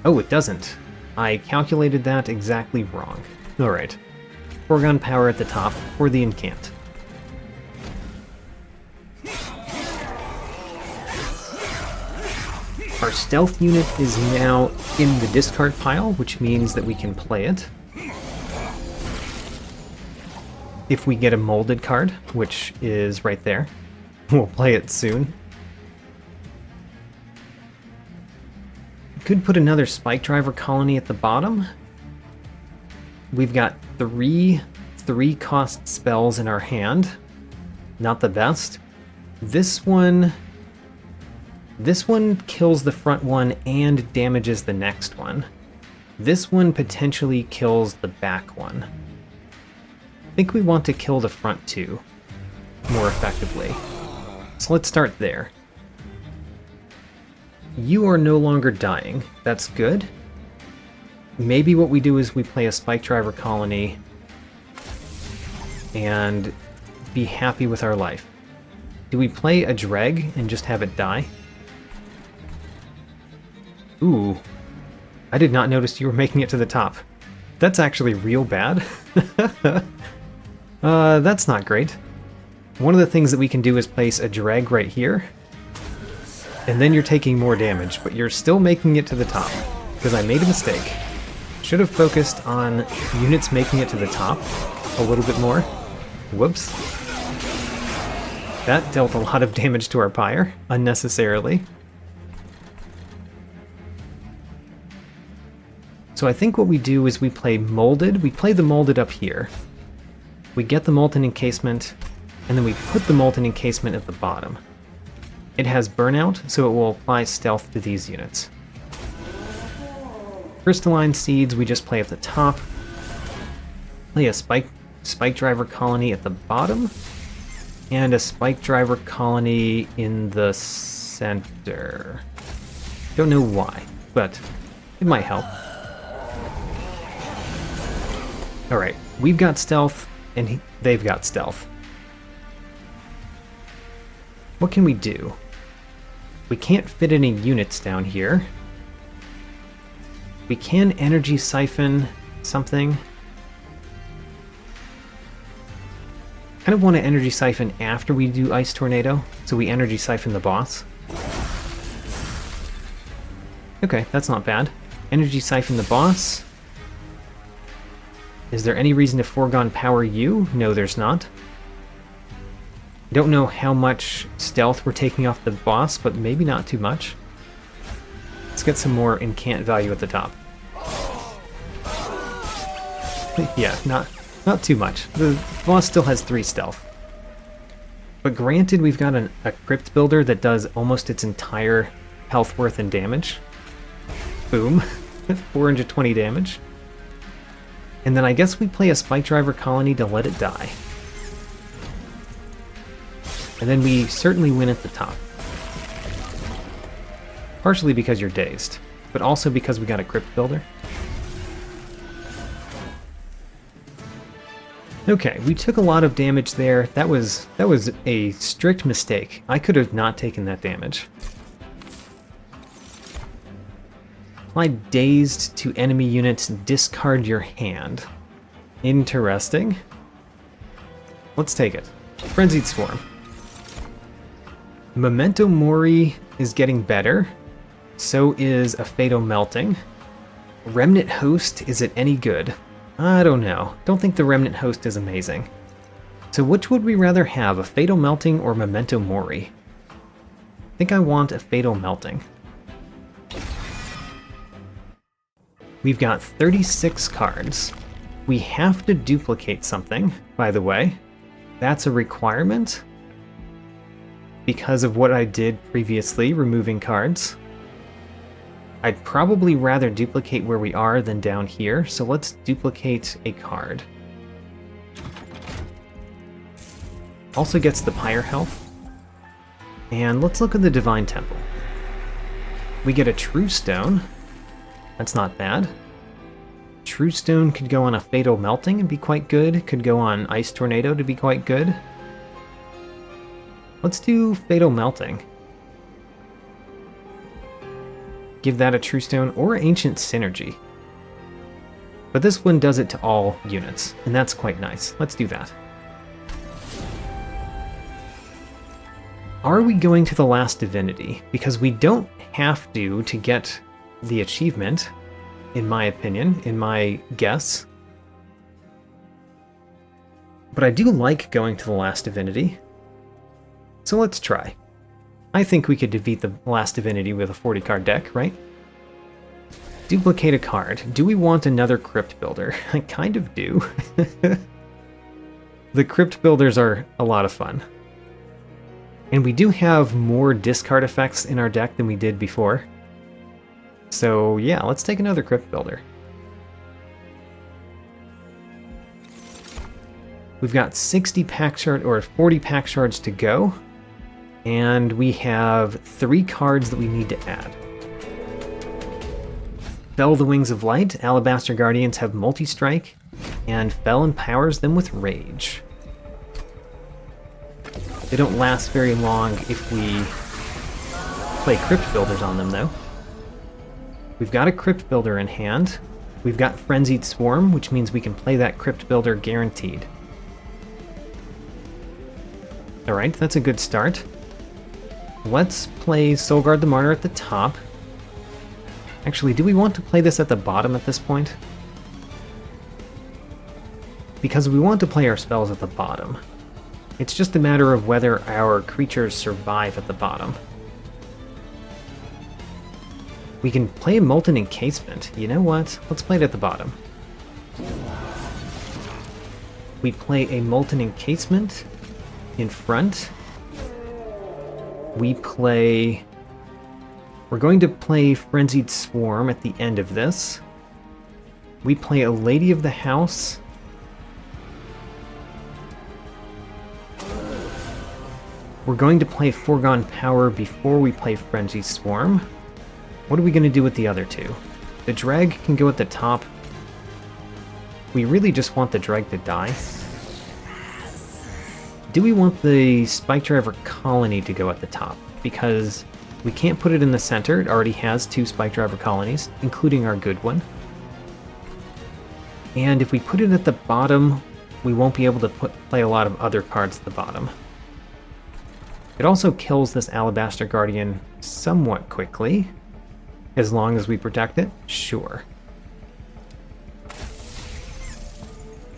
Oh, it doesn't. I calculated that exactly wrong. Alright. Foregone Power at the top for the incant. Our stealth unit is now in the discard pile, which means that we can play it. If we get a molded card, which is right there. We'll play it soon. Could put another Spike Driver colony at the bottom. We've got three cost spells in our hand. Not the best. This one kills the front one and damages the next one. This one potentially kills the back one. I think we want to kill the front two more effectively. So let's start there. You are no longer dying. That's good. Maybe what we do is we play a Spike Driver colony and be happy with our life. Do we play a dreg and just have it die? Ooh. I did not notice you were making it to the top. That's actually real bad. That's not great. One of the things that we can do is place a drag right here. And then you're taking more damage, but you're still making it to the top. Because I made a mistake. Should have focused on units making it to the top a little bit more. Whoops. That dealt a lot of damage to our pyre, unnecessarily. So I think what we do is we play Molded. We play the Molded up here. We get the Molten Encasement, and then we put the Molten Encasement at the bottom. It has Burnout, so it will apply stealth to these units. Crystalline Seeds we just play at the top. Play a Spike Driver colony at the bottom. And a Spike Driver colony in the center. Don't know why, but it might help. Alright, we've got stealth, and they've got stealth. What can we do? We can't fit any units down here. We can energy siphon something. Kind of want to energy siphon after we do Ice Tornado, so we energy siphon the boss. Okay, that's not bad. Energy siphon the boss. Is there any reason to Foregone Power you? No, there's not. I don't know how much stealth we're taking off the boss, but maybe not too much. Let's get some more incant value at the top. Yeah, not too much. The boss still has 3 stealth. But granted, we've got a crypt builder that does almost its entire health worth and damage. Boom. 420 damage. And then I guess we play a Spike Driver colony to let it die. And then we certainly win at the top. Partially because you're dazed, but also because we got a crypt builder. Okay, we took a lot of damage there. That was a strict mistake. I could have not taken that damage. Apply dazed to enemy units, discard your hand. Interesting. Let's take it. Frenzied Swarm. Memento Mori is getting better. So is a Fatal Melting. Remnant Host, is it any good? I don't know. Don't think the Remnant Host is amazing. So which would we rather have, a Fatal Melting or Memento Mori? I think I want a Fatal Melting. We've got 36 cards. We have to duplicate something, by the way. That's a requirement because of what I did previously, removing cards. I'd probably rather duplicate where we are than down here, so let's duplicate a card. Also gets the Pyre health. And let's look at the Divine Temple. We get a True Stone. That's not bad. True Stone could go on a Fatal Melting and be quite good. Could go on Ice Tornado to be quite good. Let's do Fatal Melting. Give that a True Stone or Ancient Synergy. But this one does it to all units, and that's quite nice. Let's do that. Are we going to the Last Divinity? Because we don't have to get the achievement, in my opinion, in my guess. But I do like going to the Last Divinity. So let's try. I think we could defeat the Last Divinity with a 40-card deck, right? Duplicate a card. Do we want another Crypt Builder? I kind of do. The Crypt Builders are a lot of fun. And we do have more discard effects in our deck than we did before. So yeah, let's take another Crypt Builder. We've got 60 pack shard or 40 pack shards to go. And we have 3 cards that we need to add. Fell the Wings of Light. Alabaster Guardians have multi-strike, and Fell empowers them with Rage. They don't last very long if we play Crypt Builders on them, though. We've got a Crypt Builder in hand. We've got Frenzied Swarm, which means we can play that Crypt Builder guaranteed. Alright, that's a good start. Let's play Soulguard the Martyr at the top. Actually, do we want to play this at the bottom at this point? Because we want to play our spells at the bottom. It's just a matter of whether our creatures survive at the bottom. We can play a Molten Encasement. You know what? Let's play it at the bottom. We play a Molten Encasement in front. We're going to play Frenzied Swarm at the end of this. We play a Lady of the House. We're going to play Foregone Power before we play Frenzied Swarm. What are we going to do with the other 2? The Dreg can go at the top. We really just want the Dreg to die. Do we want the Spike Driver Colony to go at the top? Because we can't put it in the center. It already has 2 Spike Driver Colonies, including our good one. And if we put it at the bottom, we won't be able to play a lot of other cards at the bottom. It also kills this Alabaster Guardian somewhat quickly, as long as we protect it. Sure.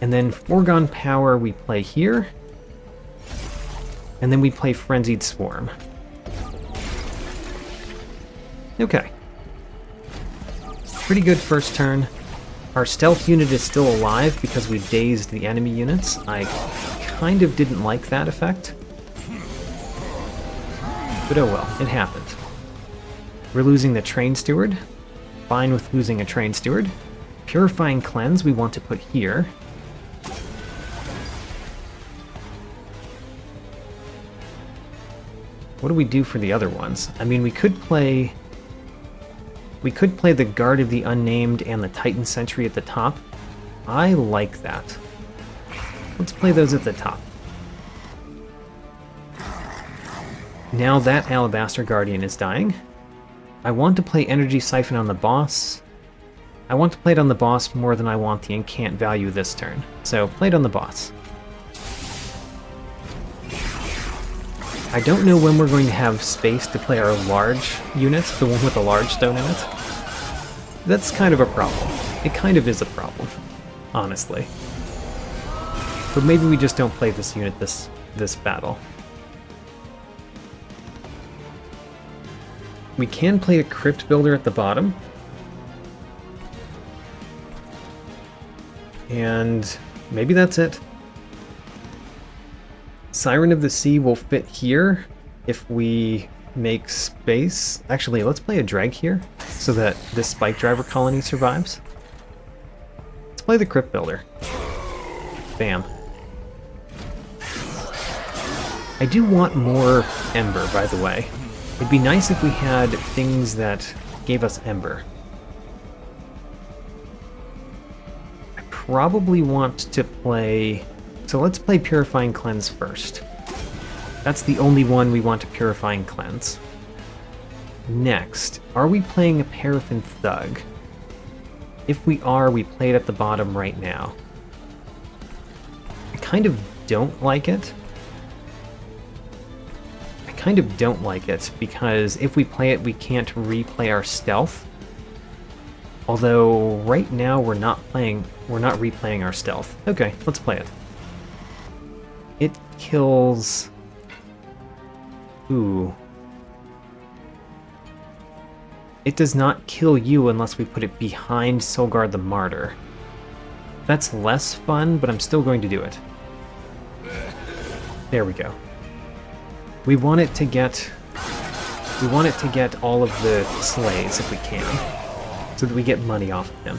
And then Foregone Power we play here. And then we play Frenzied Swarm. Okay. Pretty good first turn. Our stealth unit is still alive because we dazed the enemy units. I kind of didn't like that effect. But oh well, it happened. We're losing the Train Steward. Fine with losing a Train Steward. Purifying Cleanse we want to put here. What do we do for the other ones? I mean, we could play the Guard of the Unnamed and the Titan Sentry at the top. I like that. Let's play those at the top. Now that Alabaster Guardian is dying, I want to play Energy Siphon on the boss. I want to play it on the boss more than I want the incant value this turn. So, play it on the boss. I don't know when we're going to have space to play our large unit, the one with the large stone in it. That's kind of a problem. It kind of is a problem, honestly. But maybe we just don't play this unit this battle. We can play a Crypt Builder at the bottom. And maybe that's it. Siren of the Sea will fit here if we make space. Actually, let's play a drag here so that this Spike Driver colony survives. Let's play the Crypt Builder. Bam. I do want more Ember, by the way. It'd be nice if we had things that gave us Ember. I probably want to play... So let's play Purifying Cleanse first. That's the only one we want to Purifying Cleanse. Next, are we playing a Paraffin Thug? If we are, we play it at the bottom right now. I kind of don't like it. I kind of don't like it because if we play it, we can't replay our stealth. Although right now we're not replaying our stealth. Okay, let's play it. It kills... Ooh. It does not kill you unless we put it behind Solgard the Martyr. That's less fun, but I'm still going to do it. There we go. We want it to get all of the slays if we can, so that we get money off of him.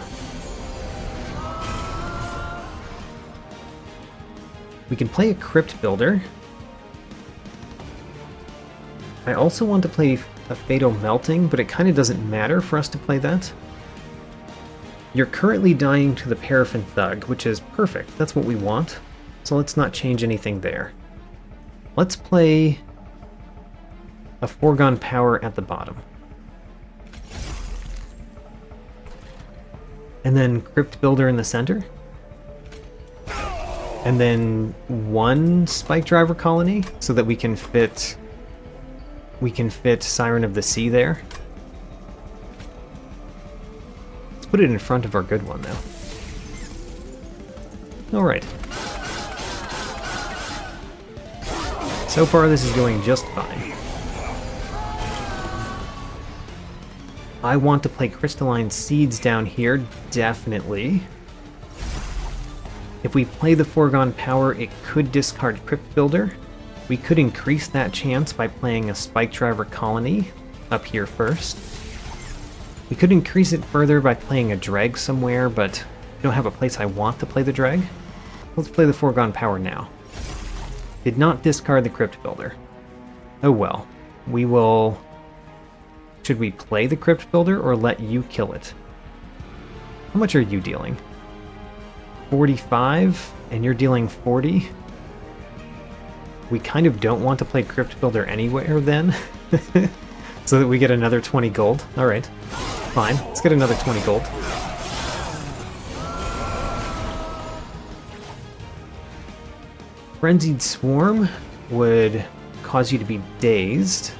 We can play a Crypt Builder. I also want to play a Fatal Melting, but it kind of doesn't matter for us to play that. You're currently dying to the Paraffin Thug, which is perfect. That's what we want. So let's not change anything there. Let's play a Foregone Power at the bottom. And then Crypt Builder in the center. And then one Spike Driver colony so that we can fit Siren of the Sea there. Let's put it in front of our good one though. Alright. So far this is going just fine. I want to play Crystalline Seeds down here, definitely. If we play the Foregone Power, it could discard Crypt Builder. We could increase that chance by playing a Spike Driver colony up here first. We could increase it further by playing a Dreg somewhere, but I don't have a place I want to play the Dreg. Let's play the Foregone Power now. Did not discard the Crypt Builder. Oh well. We will... Should we play the Crypt Builder or let you kill it? How much are you dealing? 45, and you're dealing 40? We kind of don't want to play Crypt Builder anywhere then, so that we get another 20 gold. Alright, fine, let's get another 20 gold. Frenzied Swarm would cause you to be dazed.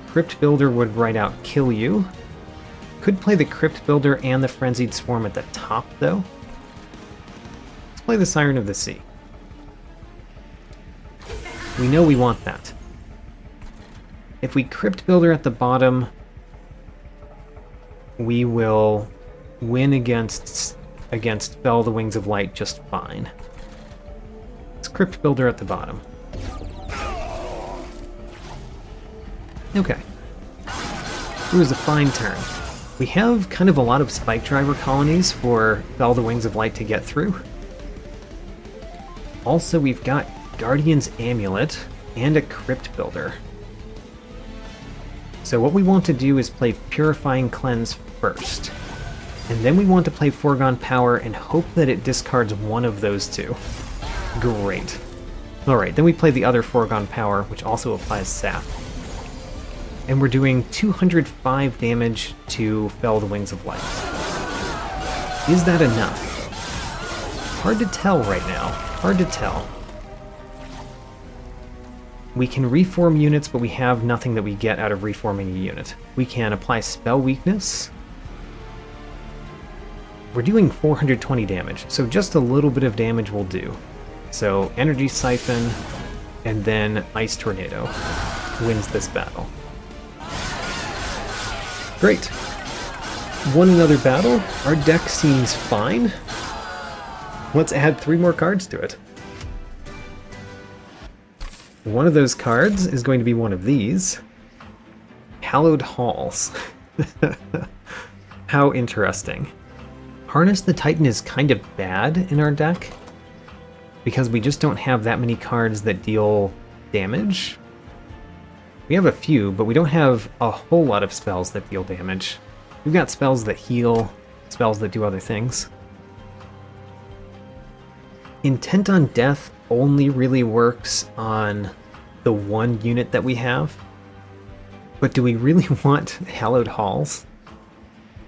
Crypt Builder would right out kill you. Could play the Crypt Builder and the Frenzied Swarm at the top though. Play the Siren of the Sea. We know we want that. If we Crypt Builder at the bottom, we will win against against Fell the Wings of Light just fine. It's Crypt Builder at the bottom. Okay. It was a fine turn. We have kind of a lot of Spike Driver colonies for Fell the Wings of Light to get through. Also, we've got Guardian's Amulet and a Crypt Builder. So what we want to do is play Purifying Cleanse first. And then we want to play Foregone Power and hope that it discards one of those two. Great. Alright, then we play the other Foregone Power, which also applies Sap. And we're doing 205 damage to Fell the Wings of Light. Is that enough? Hard to tell right now. Hard to tell. We can reform units, but we have nothing that we get out of reforming a unit. We can apply Spell Weakness. We're doing 420 damage, so just a little bit of damage will do. So Energy Siphon, and then Ice Tornado wins this battle. Great. Won another battle. Our deck seems fine. Let's add 3 more cards to it. One of those cards is going to be one of these. Hallowed Halls. How interesting. Harness the Titan is kind of bad in our deck, because we just don't have that many cards that deal damage. We have a few, but we don't have a whole lot of spells that deal damage. We've got spells that heal, spells that do other things. Intent on Death only really works on the one unit that we have. But do we really want Hallowed Halls?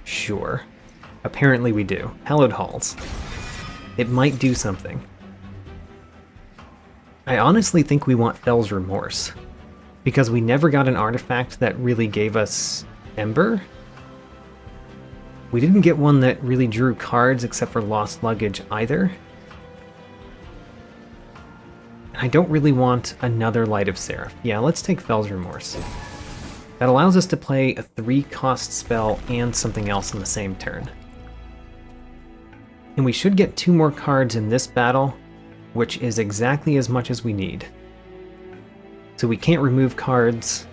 Sure. Apparently we do. Hallowed Halls. It might do something. I honestly think we want Fell's Remorse, because we never got an artifact that really gave us Ember. We didn't get one that really drew cards except for Lost Luggage either. And I don't really want another Light of Seraph. Yeah, let's take Fell's Remorse. That allows us to play a 3-cost spell and something else in the same turn. And we should get 2 more cards in this battle, which is exactly as much as we need. So we can't remove cards.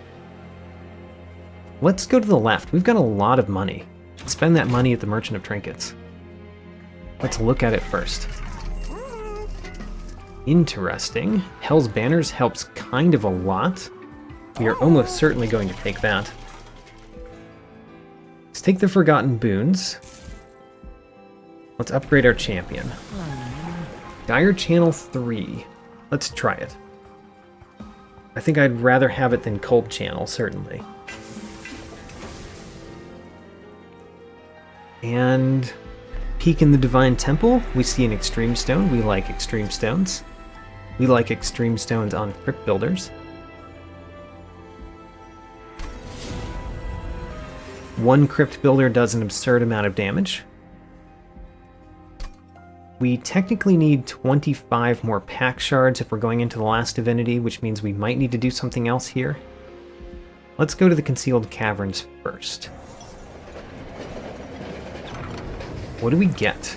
Let's go to the left. We've got a lot of money. Spend that money at the Merchant of Trinkets. Let's look at it first. Interesting. Hell's Banners helps kind of a lot. We are almost certainly going to take that. Let's take the Forgotten Boons. Let's upgrade our champion. Dire Channel 3. Let's try it. I think I'd rather have it than Cold Channel, certainly. And Peek in the Divine Temple. We see an Extreme Stone. We like Extreme Stones. We like Extreme Stones on Crypt Builders. One Crypt Builder does an absurd amount of damage. We technically need 25 more pack shards if we're going into the last divinity, which means we might need to do something else here. Let's go to the Concealed Caverns first. What do we get?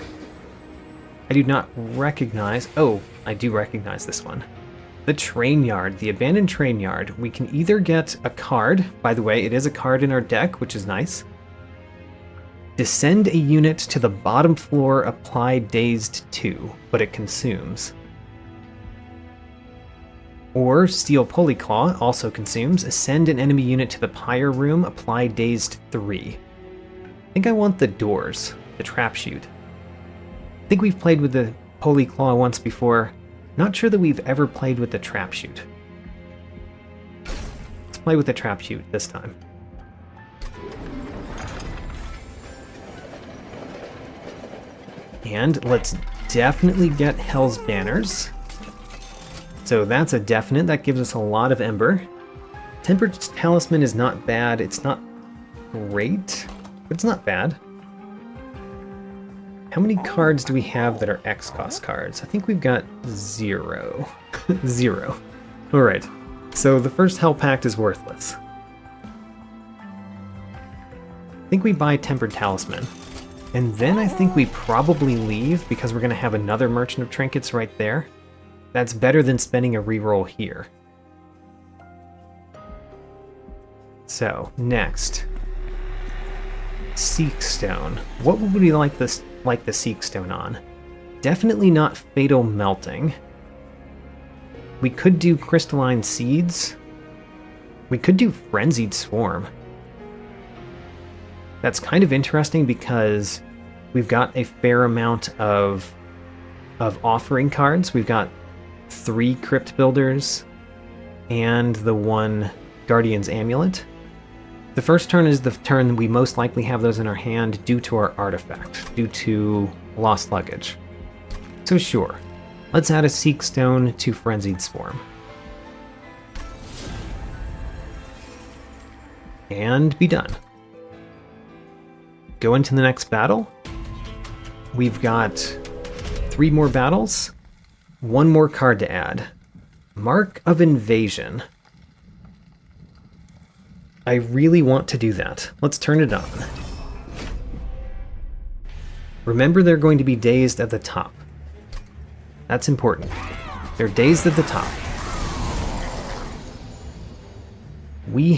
I do not recognize... Oh, I do recognize this one. The Train Yard, the Abandoned Train Yard. We can either get a card. By the way, it is a card in our deck, which is nice. Descend a unit to the bottom floor, apply Dazed 2, but it consumes. Or Steel Polyclaw, also consumes. Ascend an enemy unit to the Pyre Room, apply Dazed 3. I think I want the doors, the Trap Chute. I think we've played with the Polyclaw once before. Not sure that we've ever played with the Trap Chute. Let's play with the Trap Chute this time. And let's definitely get Hell's Banners. So that's a definite. That gives us a lot of Ember. Tempered Talisman is not bad. It's not great, but it's not bad. How many cards do we have that are X-cost cards? I think we've got 0. 0. Alright, so the first Hell Pact is worthless. I think we buy Tempered Talisman. And then I think we probably leave because we're going to have another Merchant of Trinkets right there. That's better than spending a reroll here. So, next. Seek Stone. What would we like the Seek Stone on? Definitely not Fatal Melting. We could do Crystalline Seeds. We could do Frenzied Swarm. That's kind of interesting because we've got a fair amount of offering cards. We've got 3 Crypt Builders and the 1 Guardian's Amulet. The first turn is the turn we most likely have those in our hand due to our artifact, due to Lost Luggage. So sure, let's add a Seek Stone to Frenzied Swarm. And be done. Go into the next battle. We've got 3 more battles, 1 more card to add. Mark of Invasion. I really want to do that. Let's turn it on. Remember, they're going to be dazed at the top. That's important. They're dazed at the top. We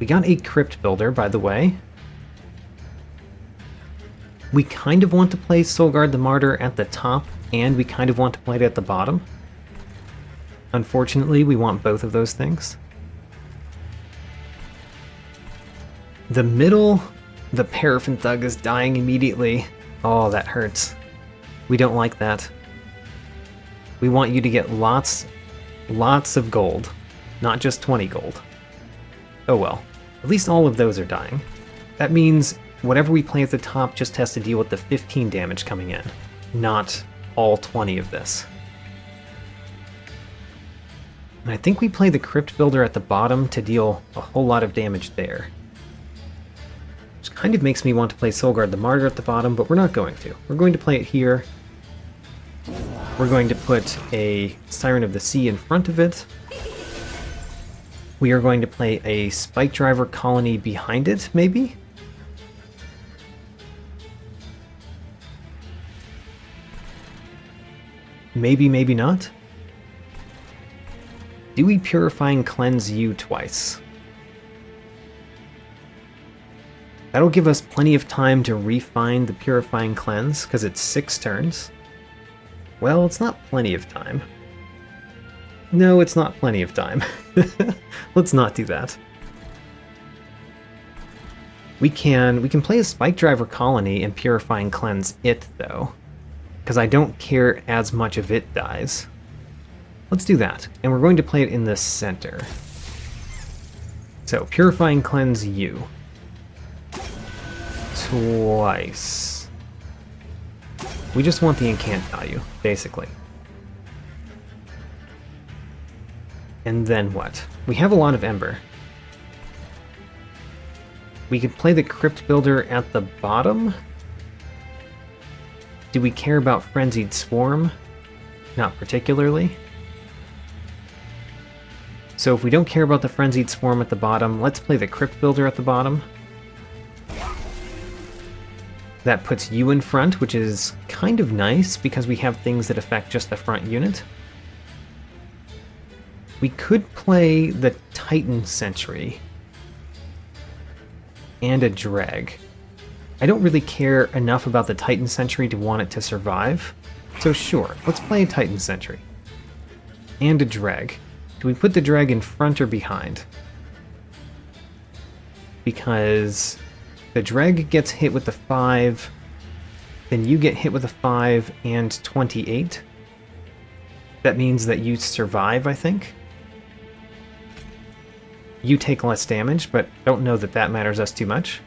got a Crypt Builder, by the way. We kind of want to play Soulguard the Martyr at the top, and we kind of want to play it at the bottom. Unfortunately, we want both of those things. The middle, the Paraffin Thug is dying immediately. Oh, that hurts. We don't like that. We want you to get lots of gold, not just 20 gold. Oh well, at least all of those are dying. That means whatever we play at the top just has to deal with the 15 damage coming in, not all 20 of this. And I think we play the Crypt Builder at the bottom to deal a whole lot of damage there. Which kind of makes me want to play Soulguard the Martyr at the bottom, but we're not going to. We're going to play it here. We're going to put a Siren of the Sea in front of it. We are going to play a Spike Driver Colony behind it, maybe? Maybe, maybe not. Do we Purifying Cleanse you twice? That'll give us plenty of time to refine the Purifying Cleanse, because it's 6 turns. Well, it's not plenty of time. No, it's not plenty of time. Let's not do that. We can play a Spike Driver Colony and Purifying Cleanse it, though, because I don't care as much if it dies. Let's do that, and we're going to play it in the center. So, Purifying Cleanse you. Twice. We just want the incant value, basically. And then what? We have a lot of Ember. We could play the Crypt Builder at the bottom. Do we care about Frenzied Swarm? Not particularly. So if we don't care about the Frenzied Swarm at the bottom, let's play the Crypt Builder at the bottom. That puts you in front, which is kind of nice because we have things that affect just the front unit. We could play the Titan Sentry and a Dreg. I don't really care enough about the Titan Sentry to want it to survive, so sure, let's play a Titan Sentry. And a Dreg. Do we put the Dreg in front or behind? Because the Dreg gets hit with the 5, then you get hit with a 5 and 28. That means that you survive, I think. You take less damage, but don't know that that matters us too much.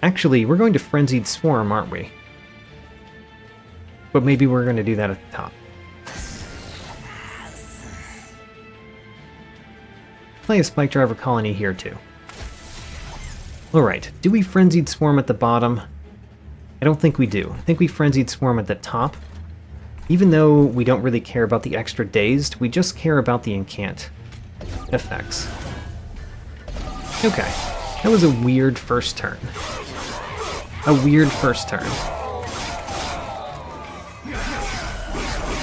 Actually, we're going to Frenzied Swarm, aren't we? But maybe we're going to do that at the top. Play a Spike Driver Colony here, too. Alright, do we Frenzied Swarm at the bottom? I don't think we do. I think we Frenzied Swarm at the top. Even though we don't really care about the extra dazed, we just care about the incant effects. Okay, that was a weird first turn. a weird first turn.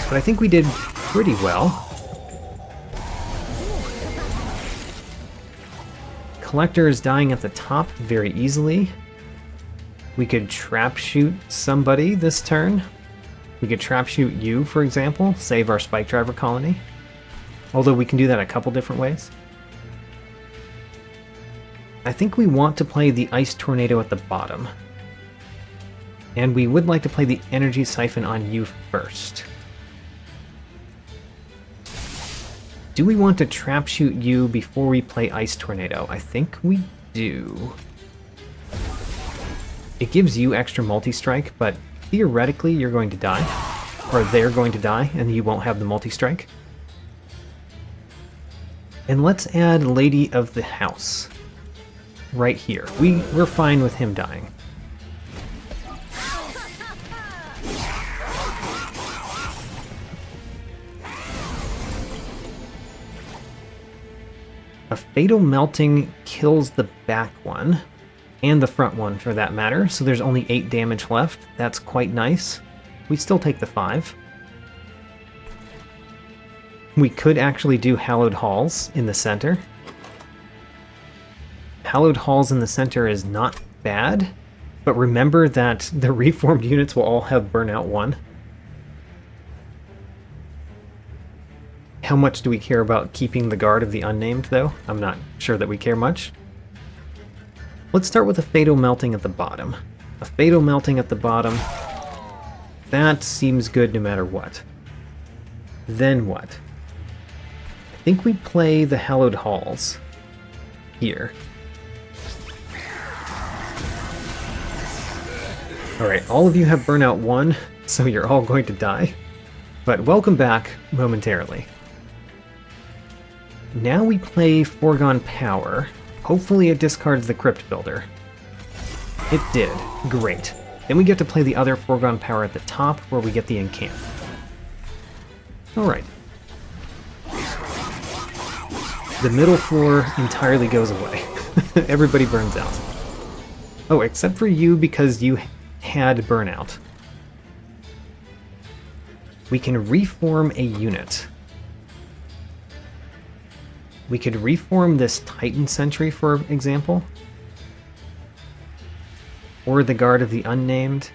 But I think we did pretty well. Collector is dying at the top very easily. We could trap shoot somebody this turn. We could trap shoot you, for example, save our Spike Driver colony. Although we can do that a couple different ways. I think we want to play the Ice Tornado at the bottom. And we would like to play the Energy Siphon on you first. Do we want to trap shoot you before we play Ice Tornado? I think we do. It gives you extra multi-strike, but theoretically you're going to die. Or they're going to die, and you won't have the multi-strike. And let's add Lady of the House. Right here. We're fine with him dying. A Fatal Melting kills the back one, and the front one for that matter, so there's only 8 damage left. That's quite nice. We still take the 5. We could actually do Hallowed Halls in the center. Hallowed Halls in the center is not bad, but remember that the reformed units will all have Burnout 1. How much do we care about keeping the Guard of the Unnamed, though? I'm not sure that we care much. Let's start with a Fatal Melting at the bottom. A Fatal Melting at the bottom. That seems good no matter what. Then what? I think we play the Hallowed Halls. Here. Alright, all of you have Burnout 1, so you're all going to die. But welcome back momentarily. Now we play Foregone Power. Hopefully it discards the Crypt Builder. It did. Great. Then we get to play the other Foregone Power at the top, where we get the Encamp. Alright. The middle floor entirely goes away. Everybody burns out. Oh, except for you, because you had Burnout. We can reform a unit. We could reform this Titan Sentry, for example. Or the Guard of the Unnamed.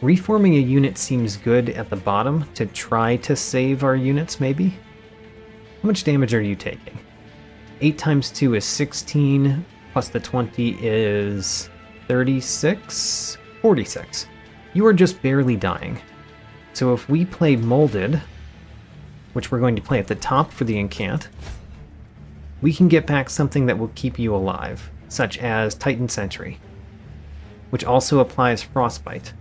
Reforming a unit seems good at the bottom to try to save our units, maybe? How much damage are you taking? 8 times 2 is 16, plus the 20 is 36? 46. You are just barely dying. So if we play Molded, which we're going to play at the top for the Incant, we can get back something that will keep you alive, such as Titan Sentry, which also applies Frostbite.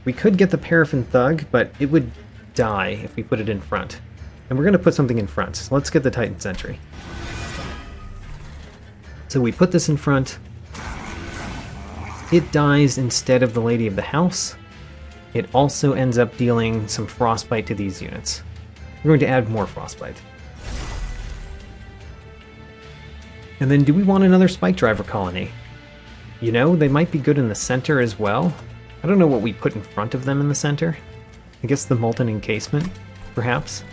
We could get the Paraffin Thug, but it would die if we put it in front. And we're going to put something in front, so let's get the Titan Sentry. So we put this in front. It dies instead of the Lady of the House. It also ends up dealing some Frostbite to these units. We're going to add more Frostbite. And then do we want another Spike Driver colony? You know, they might be good in the center as well. I don't know what we put in front of them in the center. I guess the Molten Encasement, perhaps?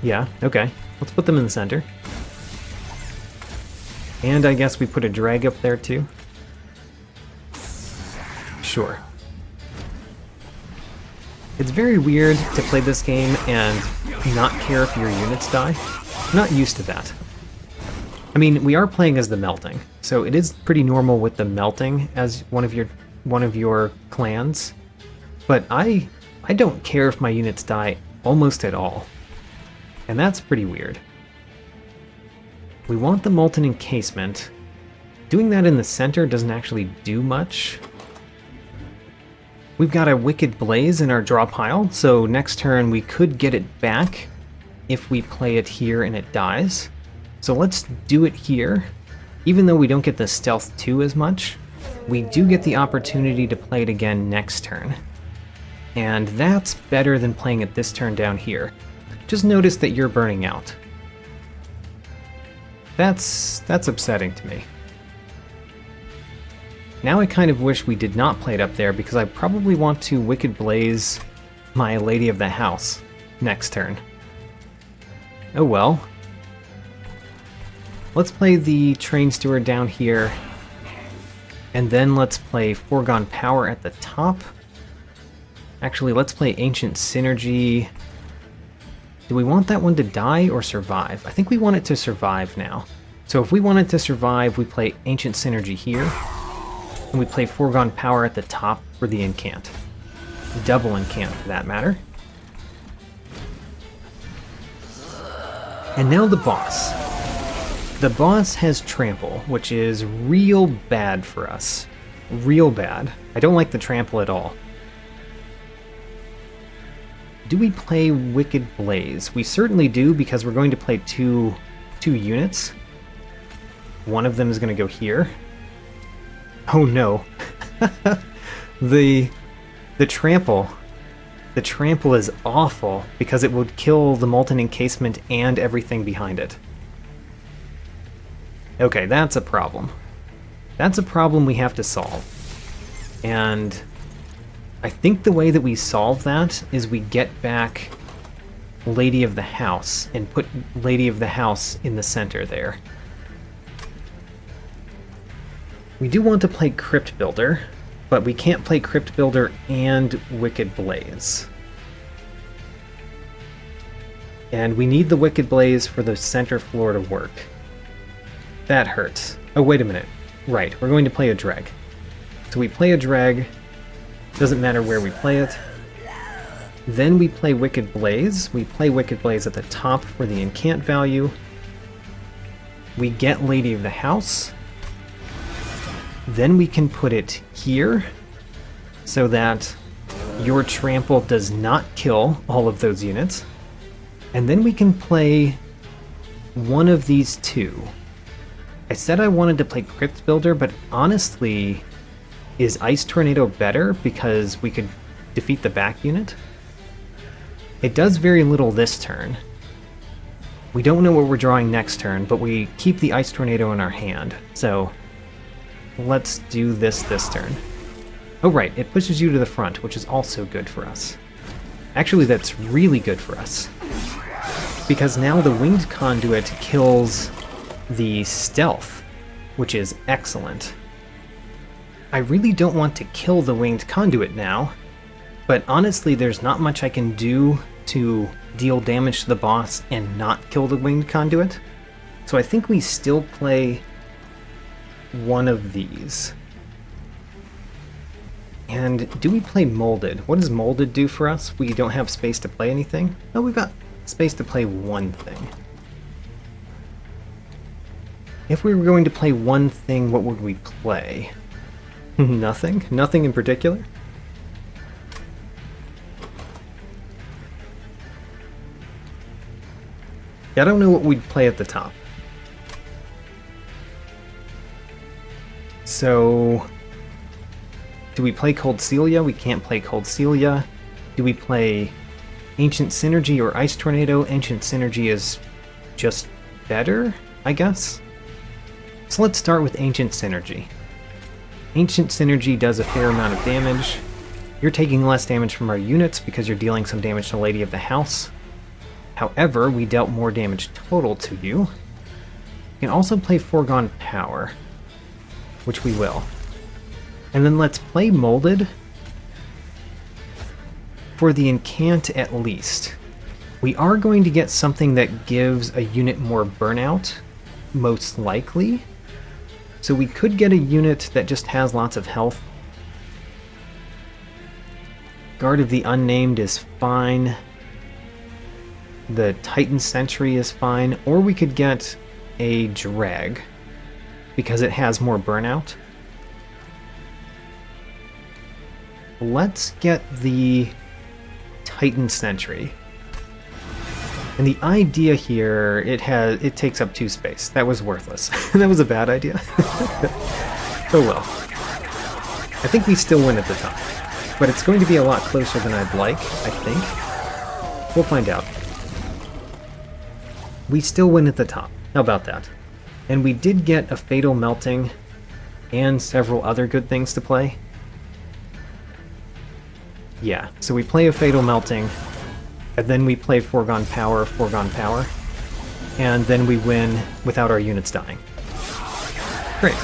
Yeah, okay. Let's put them in the center. And I guess we put a drag up there too. Sure. It's very weird to play this game and not care if your units die. I'm not used to that. I mean, we are playing as the Melting, so it is pretty normal with the Melting as one of your clans. But I don't care if my units die almost at all. And that's pretty weird. We want the Molten Encasement. Doing that in the center doesn't actually do much. We've got a Wicked Blaze in our draw pile, so next turn we could get it back if we play it here and it dies. So let's do it here. Even though we don't get the Stealth 2 as much, we do get the opportunity to play it again next turn. And that's better than playing it this turn down here. Just notice that you're burning out. That's upsetting to me. Now I kind of wish we did not play it up there, because I probably want to Wicked Blaze my Lady of the House next turn. Oh well. Let's play the Train Steward down here, and then let's play Foregone Power at the top. Actually, let's play Ancient Synergy. Do we want that one to die or survive? I think we want it to survive now. So if we want it to survive, we play Ancient Synergy here, and we play Foregone Power at the top for the Incant. Double Incant, for that matter. And now the boss. The boss has Trample, which is real bad for us. Real bad. I don't like the Trample at all. Do we play Wicked Blaze? We certainly do, because we're going to play two units. One of them is going to go here. Oh no. The Trample. The Trample is awful, because it would kill the Molten Encasement and everything behind it. Okay, that's a problem. That's a problem we have to solve. And I think the way that we solve that is we get back Lady of the House and put Lady of the House in the center there. We do want to play Crypt Builder, but we can't play Crypt Builder and Wicked Blaze. And we need the Wicked Blaze for the center floor to work. That hurts. Oh, wait a minute. Right, we're going to play a Dreg. So we play a Dreg. Doesn't matter where we play it. Then we play Wicked Blaze. We play Wicked Blaze at the top for the Incant value. We get Lady of the House. Then we can put it here, so that your Trample does not kill all of those units. And then we can play one of these two. I said I wanted to play Crypt Builder, but honestly, is Ice Tornado better because we could defeat the back unit? It does very little this turn. We don't know what we're drawing next turn, but we keep the Ice Tornado in our hand, so let's do this turn. Oh right, it pushes you to the front, which is also good for us. Actually, that's really good for us, because now the Winged Conduit kills the Stealth, which is excellent. I really don't want to kill the Winged Conduit now, but honestly there's not much I can do to deal damage to the boss and not kill the Winged Conduit, so I think we still play one of these. And do we play Molded? What does Molded do for us? We don't have space to play anything? Oh, we've got space to play one thing. If we were going to play one thing, what would we play? Nothing? Nothing in particular? Yeah, I don't know what we'd play at the top. So, do we play Cold Celia? We can't play Cold Celia. Do we play Ancient Synergy or Ice Tornado? Ancient Synergy is just better, I guess? So let's start with Ancient Synergy. Ancient Synergy does a fair amount of damage. You're taking less damage from our units because you're dealing some damage to Lady of the House. However, we dealt more damage total to you. You can also play Foregone Power, which we will. And then let's play Molded for the Incant at least. We are going to get something that gives a unit more burnout, most likely. So we could get a unit that just has lots of health. Guard of the Unnamed is fine. The Titan Sentry is fine. Or we could get a Drag, because it has more burnout. Let's get the Titan Sentry. And the idea here, it takes up 2 space. That was worthless. That was a bad idea. Oh well. I think we still win at the top. But it's going to be a lot closer than I'd like, I think. We'll find out. We still win at the top. How about that? And we did get a Fatal Melting. and several other good things to play. Yeah, so we play a Fatal Melting, and then we play Foregone Power, and then we win without our units dying. Great.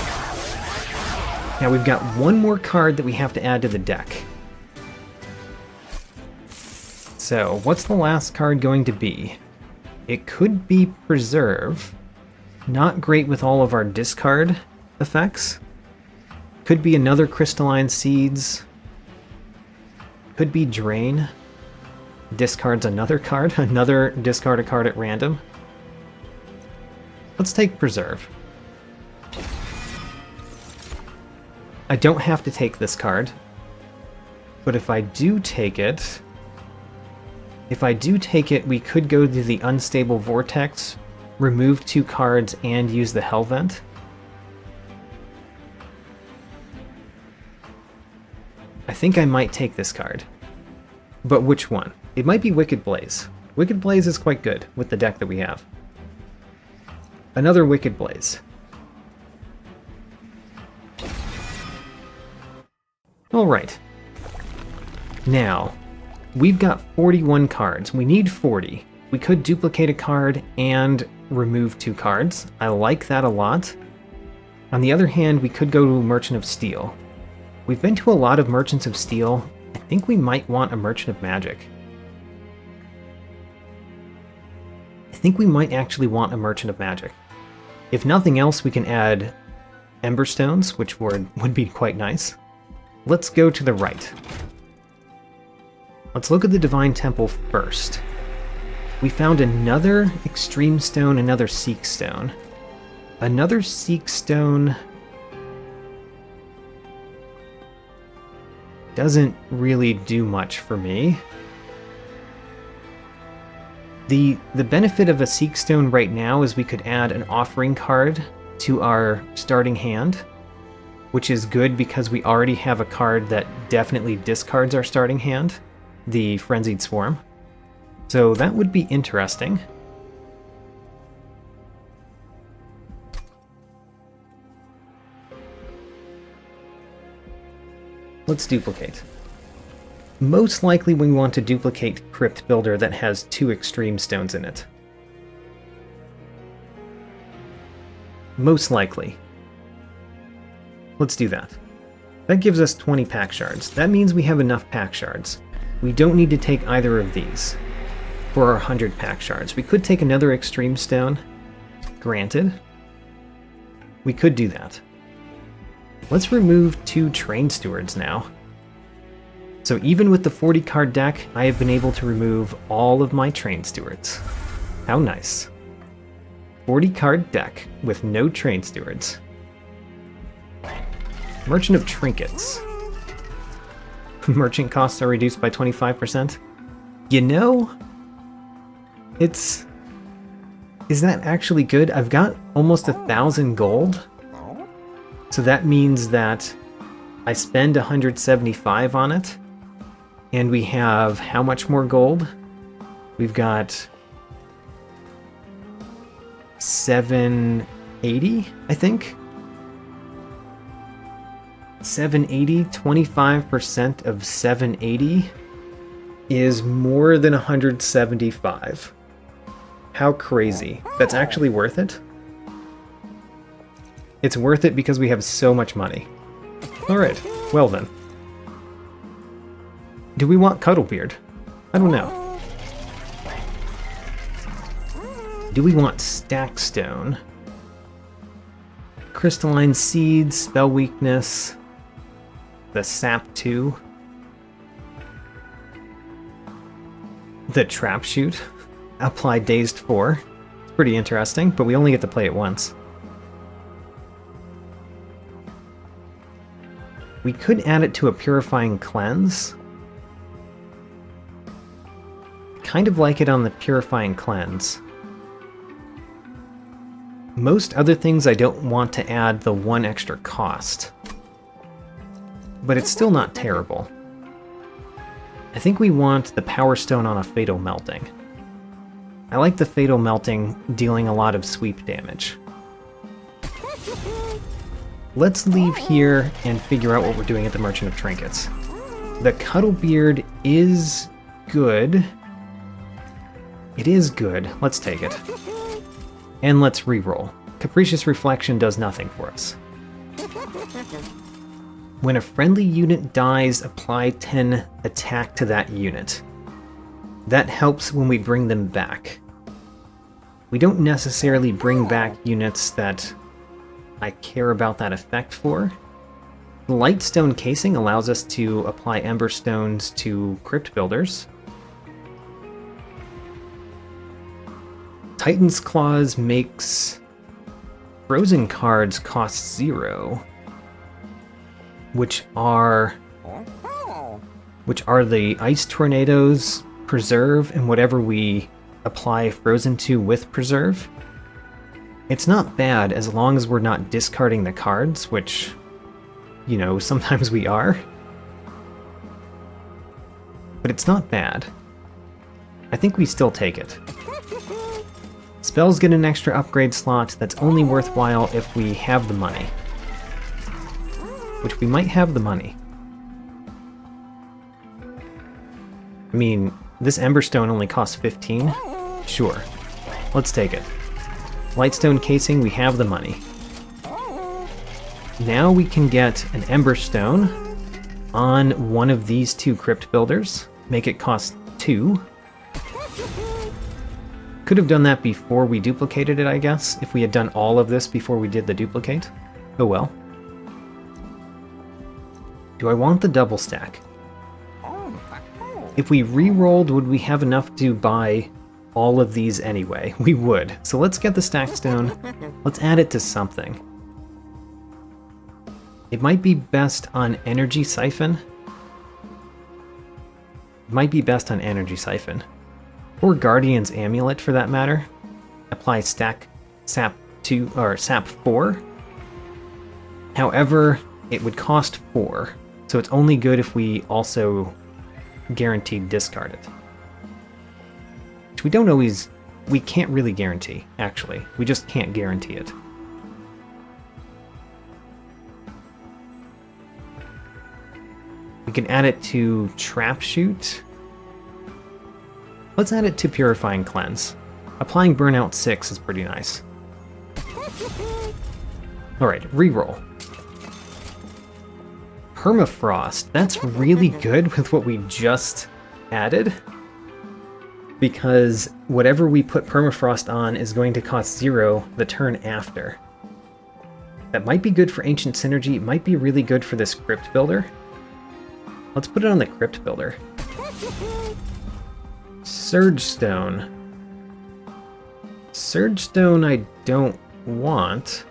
Now we've got one more card that we have to add to the deck. So, what's the last card going to be? It could be Preserve. Not great with all of our discard effects. Could be another Crystalline Seeds. Could be Drain. Discards another card. Another discard a card at random. Let's take Preserve. I don't have to take this card. But if I do take it... we could go to the Unstable Vortex, remove 2 cards, and use the Hellvent. I think I might take this card. But which one? It might be Wicked Blaze. Wicked Blaze is quite good with the deck that we have. Another Wicked Blaze. Alright. Now, we've got 41 cards. We need 40. We could duplicate a card and remove 2 cards. I like that a lot. On the other hand, we could go to Merchant of Steel. We've been to a lot of Merchants of Steel. I think we might want a Merchant of Magic. I think we might actually want a Merchant of Magic. If nothing else, we can add Emberstones, which would be quite nice. Let's go to the right. Let's look at the Divine Temple first. We found another Extreme Stone, another Seek Stone. Another Seek Stone doesn't really do much for me. The benefit of a Seek Stone right now is we could add an Offering card to our starting hand, which is good because we already have a card that definitely discards our starting hand, the Frenzied Swarm. So that would be interesting. Let's duplicate. Most likely we want to duplicate Crypt Builder that has 2 Extreme Stones in it. Most likely. Let's do that. That gives us 20 pack shards. That means we have enough pack shards. We don't need to take either of these for our 100 pack shards. We could take another Extreme Stone. Granted. We could do that. Let's remove 2 Train Stewards now. So even with the 40 card deck, I have been able to remove all of my Train Stewards. How nice. 40 card deck with no Train Stewards. Merchant of Trinkets. Merchant costs are reduced by 25%. You know, is that actually good? I've got almost 1,000 gold. So that means that I spend 175 on it. And we have how much more gold? We've got 780, I think. 780, 25% of 780 is more than 175. How crazy. That's actually worth it? It's worth it because we have so much money. Alright, well then. Do we want Cuddlebeard? I don't know. Do we want Stackstone? Crystalline Seeds, Spell Weakness, the Sap 2, the Trap Shoot, Apply Dazed 4. It's pretty interesting, but we only get to play it once. We could add it to a Purifying Cleanse. Kind of like it on the Purifying Cleanse. Most other things I don't want to add the 1 extra cost. But it's still not terrible. I think we want the Power Stone on a Fatal Melting. I like the Fatal Melting dealing a lot of sweep damage. let's leave here and figure out what we're doing at the Merchant of Trinkets. The Cuddlebeard is good. It is good. Let's take it. And let's reroll. Capricious Reflection does nothing for us. When a friendly unit dies, apply 10 attack to that unit. That helps when we bring them back. We don't necessarily bring back units that I care about that effect for. The Lightstone Casing allows us to apply Ember Stones to Crypt Builders. Titan's Claws makes frozen cards cost 0, which are the Ice Tornadoes, Preserve, and whatever we apply Frozen to with Preserve. It's not bad as long as we're not discarding the cards, which, you know, sometimes we are. But it's not bad. I think we still take it. Spells get an extra upgrade slot that's only worthwhile if we have the money. Which we might have the money. I mean, this Emberstone only costs 15? Sure. Let's take it. Lightstone Casing, we have the money. Now we can get an Emberstone on one of these two Crypt Builders. Make it cost 2. Could have done that before we duplicated it, I guess, if we had done all of this before we did the duplicate. Oh well. Do I want the double stack? If we re-rolled, would we have enough to buy all of these anyway? We would. So let's get the stack stone. Let's add it to something. It might be best on Energy Siphon. It might be best on Energy Siphon. Or Guardian's Amulet for that matter. Apply stack sap 2 or sap 4. However, it would cost 4. So it's only good if we also guaranteed discard it. Which we don't always... we can't really guarantee, actually. We just can't guarantee it. We can add it to Trap Shoot. Let's add it to Purifying Cleanse. Applying Burnout 6 is pretty nice. Alright, reroll. Permafrost. That's really good with what we just added. Because whatever we put Permafrost on is going to cost 0 the turn after. That might be good for Ancient Synergy. It might be really good for this Crypt Builder. Let's put it on the Crypt Builder. Surge Stone. Surge Stone I don't want,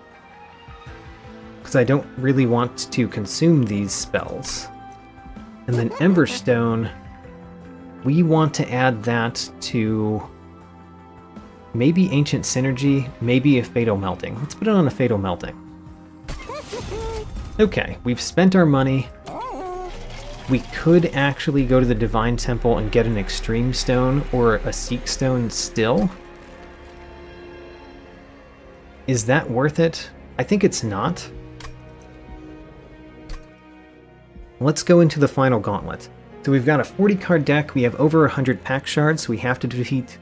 because I don't really want to consume these spells. And then Emberstone, we want to add that to maybe Ancient Synergy, maybe a Fatal Melting. Let's put it on a Fatal Melting. Okay, we've spent our money. We could actually go to the Divine Temple and get an Extreme Stone or a Seek Stone still. Is that worth it? I think it's not. Let's go into the final gauntlet. So we've got a 40-card deck. We have over 100 pack shards. So we have to defeat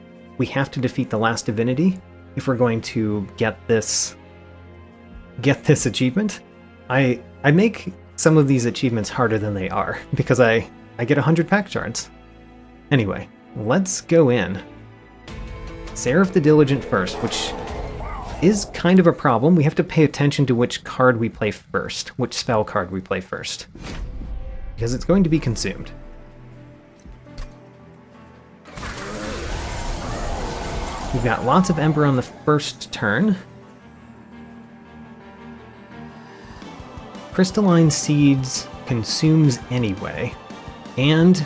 the last divinity if we're going to get this achievement. I make some of these achievements harder than they are, because I get 100 pack shards. Anyway, let's go in. Seraph the Diligent first, which is kind of a problem. We have to pay attention to which card we play first, which spell card we play first, because it's going to be consumed. We've got lots of Ember on the first turn. Crystalline Seeds consumes anyway, and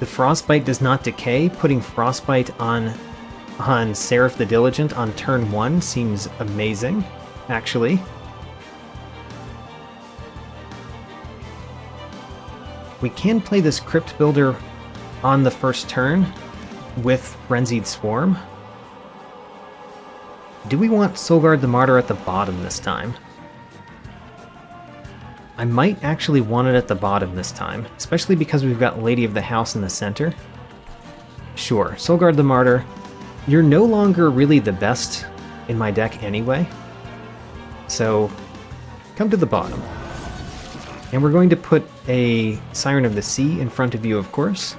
the Frostbite does not decay. Putting Frostbite on Seraph the Diligent on turn 1 seems amazing, actually. We can play this Crypt Builder on the first turn with Frenzied Swarm. Do we want Soulguard the Martyr at the bottom this time? I might actually want it at the bottom this time, especially because we've got Lady of the House in the center. Sure, Soulguard the Martyr. You're no longer really the best in my deck anyway, so come to the bottom. And we're going to put a Siren of the Sea in front of you, of course.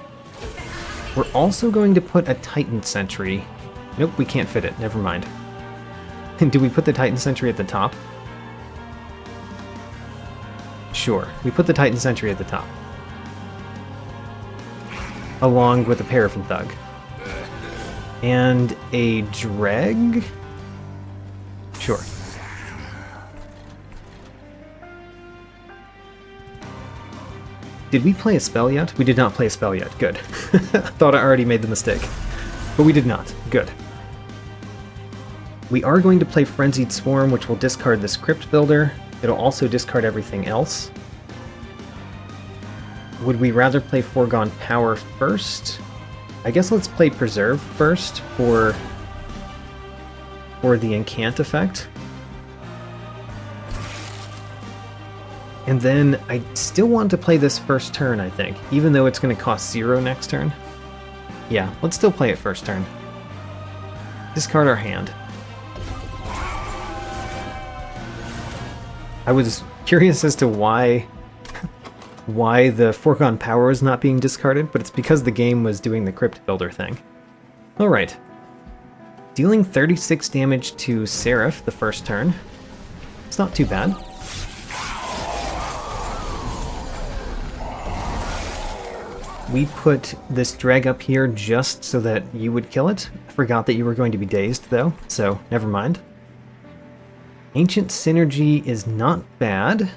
We're also going to put a Titan Sentry. Nope, we can't fit it, never mind. Do we put the Titan Sentry at the top? Sure, we put the Titan Sentry at the top. Along with a Paraffin Thug. And a Dreg? Sure. Did we play a spell yet? We did not play a spell yet. Good. I thought I already made the mistake. But we did not. Good. We are going to play Frenzied Swarm, which will discard this Crypt Builder. It'll also discard everything else. Would we rather play Foregone Power first? I guess let's play Preserve first for the Incant effect. And then I still want to play this first turn, I think, even though it's going to cost 0 next turn. Yeah, let's still play it first turn. Discard our hand. I was curious as to why the Foregone Power is not being discarded, but it's because the game was doing the Crypt Builder thing. Alright. Dealing 36 damage to Seraph the first turn. It's not too bad. We put this drag up here just so that you would kill it. I forgot that you were going to be dazed, though, so never mind. Ancient Synergy is not bad.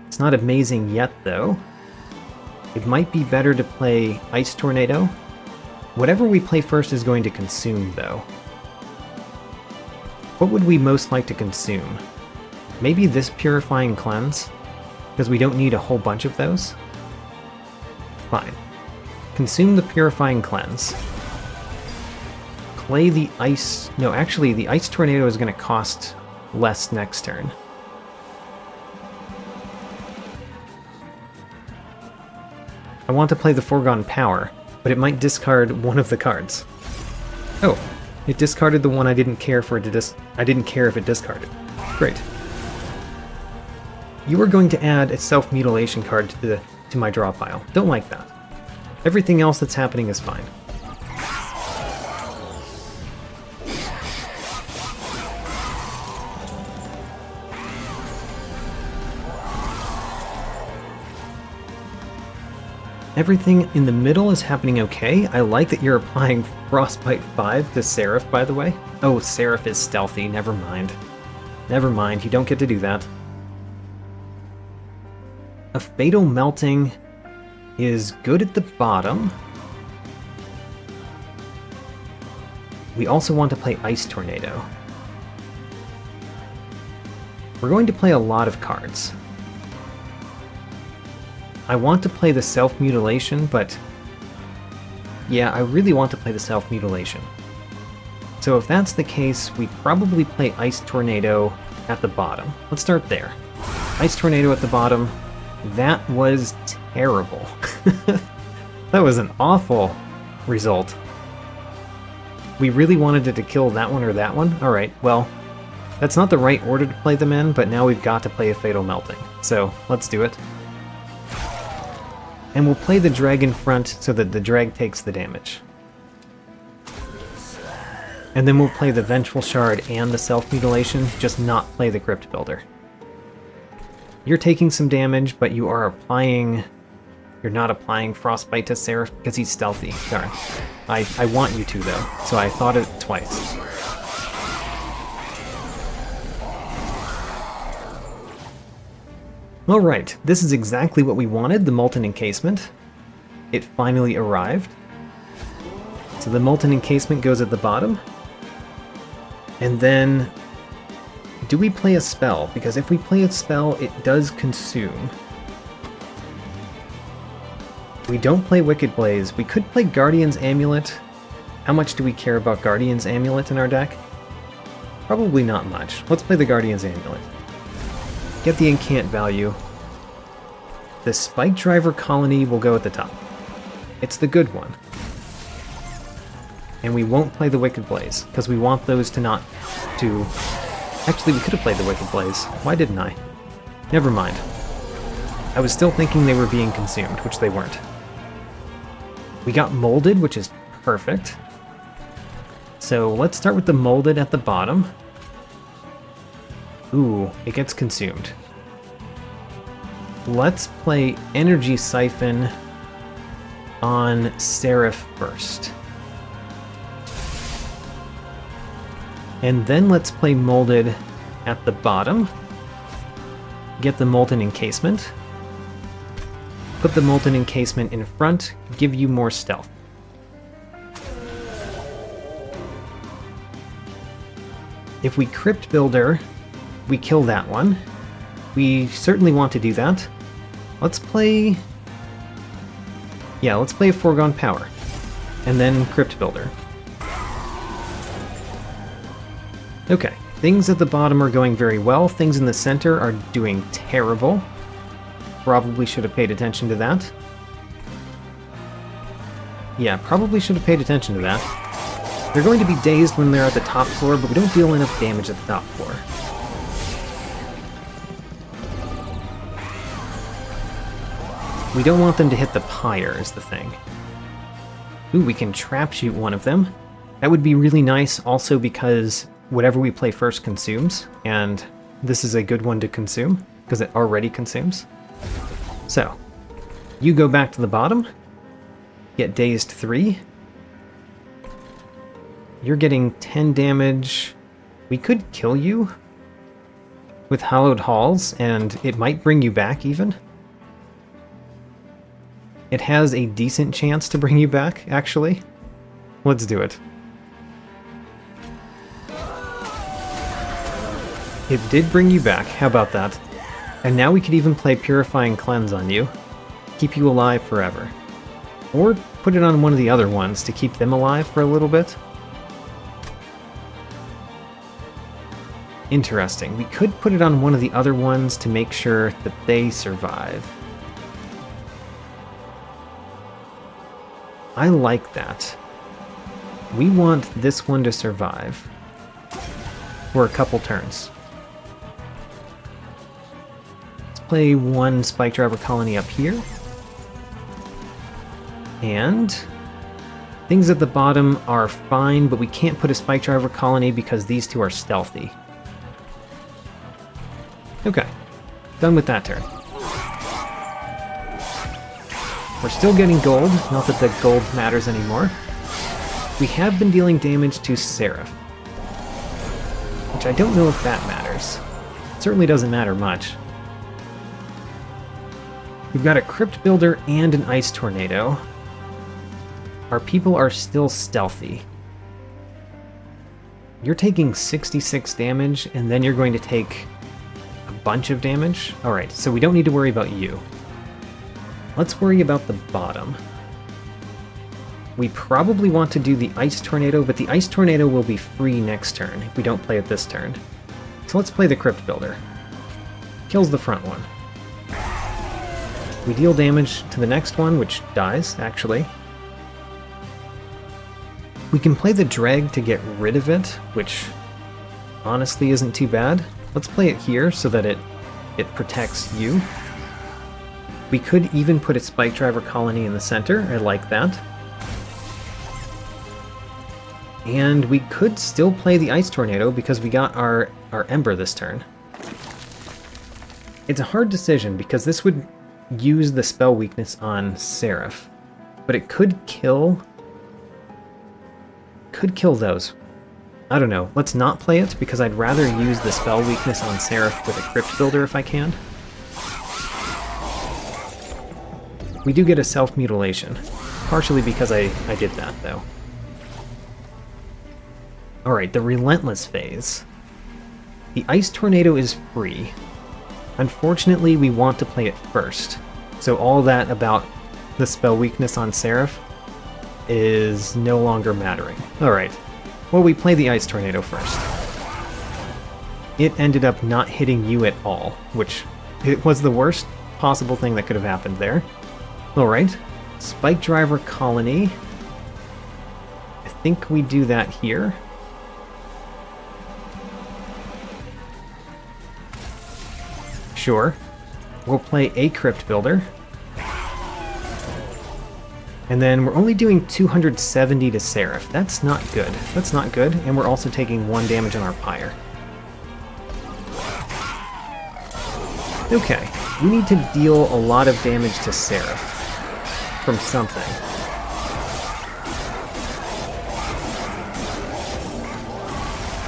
It's not amazing yet, though. It might be better to play Ice Tornado. Whatever we play first is going to consume, though. What would we most like to consume? Maybe this Purifying Cleanse, because we don't need a whole bunch of those. Fine. Consume the Purifying Cleanse. Play the Ice... No, actually, the Ice Tornado is going to cost less next turn. I want to play the Foregone Power, but it might discard one of the cards. Oh, it discarded the one I didn't care for I didn't care if it discarded. Great. You are going to add a Self-Mutilation card to my draw pile. Don't like that. Everything else that's happening is fine. Everything in the middle is happening okay. I like that you're applying Frostbite 5 to Seraph, by the way. Oh, Seraph is stealthy. Never mind. Never mind, you don't get to do that. A Fatal Melting is good at the bottom. We also want to play Ice Tornado. We're going to play a lot of cards. I want to play the Self-Mutilation, but yeah, I really want to play the Self-Mutilation. So if that's the case, we probably play Ice Tornado at the bottom. Let's start there. Ice Tornado at the bottom. That was terrible. That was an awful result. We really wanted it to kill that one or that one? Alright, well, that's not the right order to play them in, but now we've got to play a Fatal Melting. So, let's do it. And we'll play the drag in front so that the drag takes the damage. And then we'll play the Vengeful Shard and the Self-Mutilation, just not play the Crypt Builder. You're taking some damage, but you are applying... You're not applying Frostbite to Seraph because he's stealthy. Darn. I want you to, though, so I thought it twice. Alright, this is exactly what we wanted, the Molten Encasement. It finally arrived. So the Molten Encasement goes at the bottom. And then... do we play a spell? Because if we play a spell, it does consume. We don't play Wicked Blaze. We could play Guardian's Amulet. How much do we care about Guardian's Amulet in our deck? Probably not much. Let's play the Guardian's Amulet. Get the Incant value. The Spike Driver colony will go at the top. It's the good one. And we won't play the Wicked Blaze, because we want those to not to... Actually, we could have played the Wicked Blaze. Why didn't I? Never mind. I was still thinking they were being consumed, which they weren't. We got Molded, which is perfect. So let's start with the Molded at the bottom. Ooh, it gets consumed. Let's play Energy Siphon on Seraph first. And then let's play Molded at the bottom. Get the Molten Encasement. Put the Molten Encasement in front, give you more stealth. If we Crypt Builder, we kill that one. We certainly want to do that. Let's play... Yeah, let's play a Foregone Power. And then Crypt Builder. Okay, things at the bottom are going very well. Things in the center are doing terrible. Probably should have paid attention to that. Yeah, probably should have paid attention to that. They're going to be dazed when they're at the top floor, but we don't deal enough damage at the top floor. We don't want them to hit the pyre, is the thing. Ooh, we can trap shoot one of them. That would be really nice also because whatever we play first consumes, and this is a good one to consume, because it already consumes. So, you go back to the bottom, get dazed 3. You're getting 10 damage. We could kill you with Hallowed Halls, and it might bring you back even. It has a decent chance to bring you back, actually. Let's do it. It did bring you back, how about that? And now we could even play Purifying Cleanse on you. Keep you alive forever. Or put it on one of the other ones to keep them alive for a little bit. Interesting. We could put it on one of the other ones to make sure that they survive. I like that. We want this one to survive for a couple turns. Let's play one Spike Driver colony up here. And things at the bottom are fine, but we can't put a Spike Driver colony because these two are stealthy. Okay, done with that turn. We're still getting gold, not that the gold matters anymore. We have been dealing damage to Seraph, which I don't know if that matters. It certainly doesn't matter much. We've got a Crypt Builder and an Ice Tornado. Our people are still stealthy. You're taking 66 damage, and then you're going to take a bunch of damage? Alright, so we don't need to worry about you. Let's worry about the bottom. We probably want to do the Ice Tornado, but the Ice Tornado will be free next turn if we don't play it this turn. So let's play the Crypt Builder. Kills the front one. We deal damage to the next one, which dies, actually. We can play the Dreg to get rid of it, which honestly isn't too bad. Let's play it here so that it protects you. We could even put a Spike Driver colony in the center. I like that. And we could still play the Ice Tornado because we got our Ember this turn. It's a hard decision because this would use the spell weakness on Seraph, but it could kill those. I don't know. Let's not play it because I'd rather use the spell weakness on Seraph with a Crypt Builder if I can. We do get a self-mutilation, partially because I did that, though. Alright, the Relentless phase. The Ice Tornado is free. Unfortunately, we want to play it first, so all that about the spell weakness on Seraph is no longer mattering. Alright, well, we play the Ice Tornado first. It ended up not hitting you at all, which it was the worst possible thing that could have happened there. Alright, Spike Driver Colony. I think we do that here. Sure. We'll play a Crypt Builder. And then we're only doing 270 to Seraph. That's not good. That's not good. And we're also taking 1 damage on our Pyre. Okay. We need to deal a lot of damage to Seraph from something.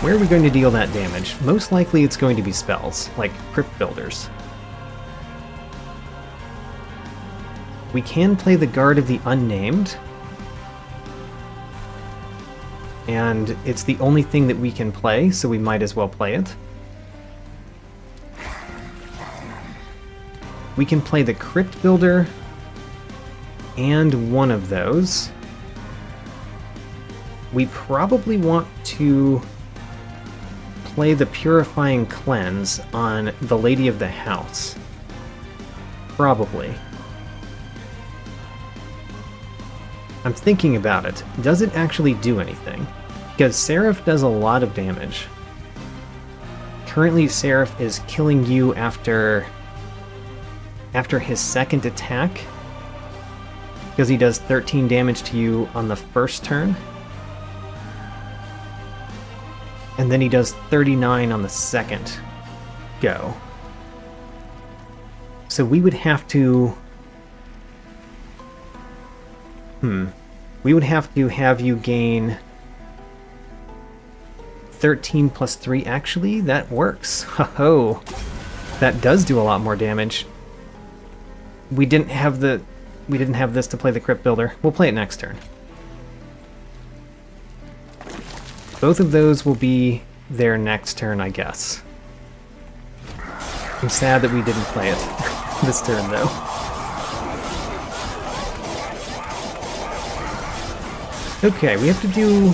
Where are we going to deal that damage? Most likely it's going to be spells, like Crypt Builders. We can play the Guard of the Unnamed. And it's the only thing that we can play, so we might as well play it. We can play the Crypt Builder and one of those. We probably want to play the Purifying Cleanse on the Lady of the House. Probably. I'm thinking about it. Does it actually do anything? Because Seraph does a lot of damage. Currently, Seraph is killing you after his second attack, because he does 13 damage to you on the first turn. And then he does 39 on the second go. So we would have to... We would have to have you gain 13 plus 3. Actually, that works. Ho-ho! That does do a lot more damage. We didn't have this to play the Crypt Builder. We'll play it next turn. Both of those will be there next turn, I guess. I'm sad that we didn't play it this turn, though. Okay, we have to do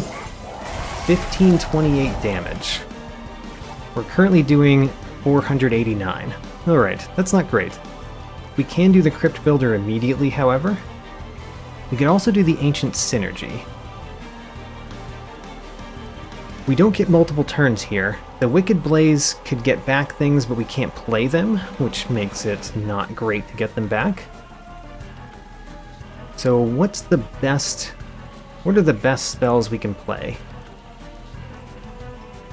1528 damage. We're currently doing 489. Alright, that's not great. We can do the Crypt Builder immediately, however. We can also do the Ancient Synergy. We don't get multiple turns here. The Wicked Blaze could get back things, but we can't play them, which makes it not great to get them back. So what are the best spells we can play?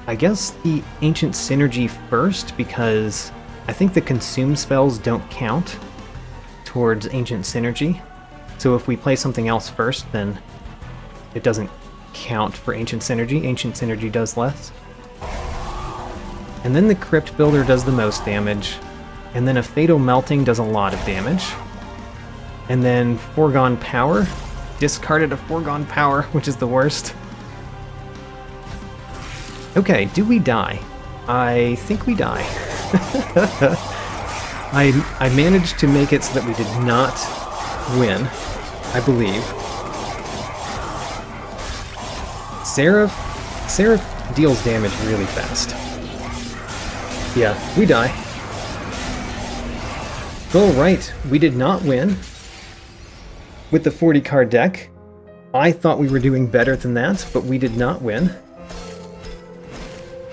I guess the Ancient Synergy first, because I think the Consume spells don't count towards Ancient Synergy. So if we play something else first, then it doesn't count for Ancient Synergy. Ancient Synergy does less. And then the Crypt Builder does the most damage. And then a Fatal Melting does a lot of damage. And then Foregone Power. Discarded a Foregone Power, which is the worst. Okay, do we die? I think we die. I managed to make it so that we did not win, I believe. Seraph deals damage really fast. Yeah, we die. Alright, we did not win with the 40 card deck. I thought we were doing better than that, but we did not win.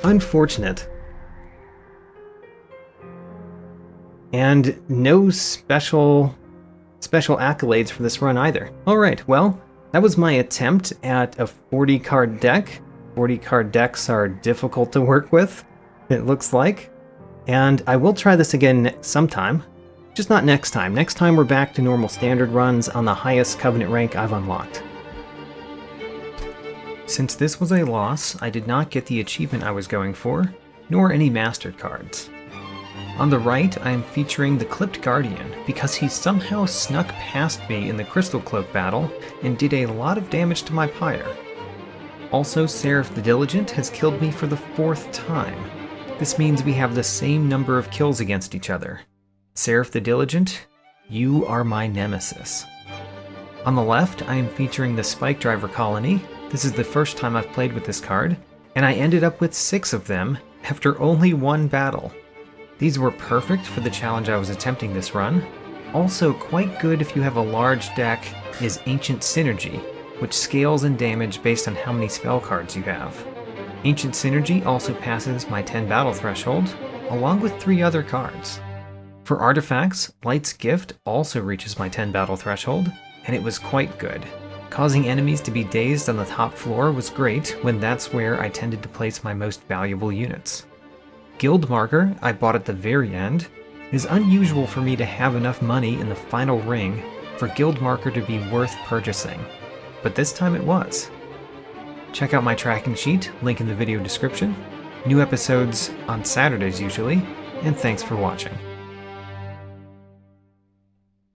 Unfortunate. And no special accolades for this run either. Alright, well, that was my attempt at a 40 card deck. 40 card decks are difficult to work with, it looks like. And I will try this again sometime. Just not next time. Next time we're back to normal standard runs on the highest Covenant rank I've unlocked. Since this was a loss, I did not get the achievement I was going for, nor any mastered cards. On the right, I am featuring the Clipped Guardian, because he somehow snuck past me in the Crystal Cloak battle and did a lot of damage to my Pyre. Also, Seraph the Diligent has killed me for the 4th time. This means we have the same number of kills against each other. Seraph the Diligent, you are my nemesis. On the left, I am featuring the Spike Driver Colony. This is the first time I've played with this card, and I ended up with 6 of them after only 1 battle. These were perfect for the challenge I was attempting this run. Also quite good if you have a large deck is Ancient Synergy, which scales in damage based on how many spell cards you have. Ancient Synergy also passes my 10 battle threshold, along with 3 other cards. For artifacts, Light's Gift also reaches my 10 battle threshold, and it was quite good. Causing enemies to be dazed on the top floor was great when that's where I tended to place my most valuable units. Guild Marker, I bought at the very end. It is unusual for me to have enough money in the final ring for Guild Marker to be worth purchasing, but this time it was. Check out my tracking sheet, link in the video description. New episodes on Saturdays usually, and thanks for watching.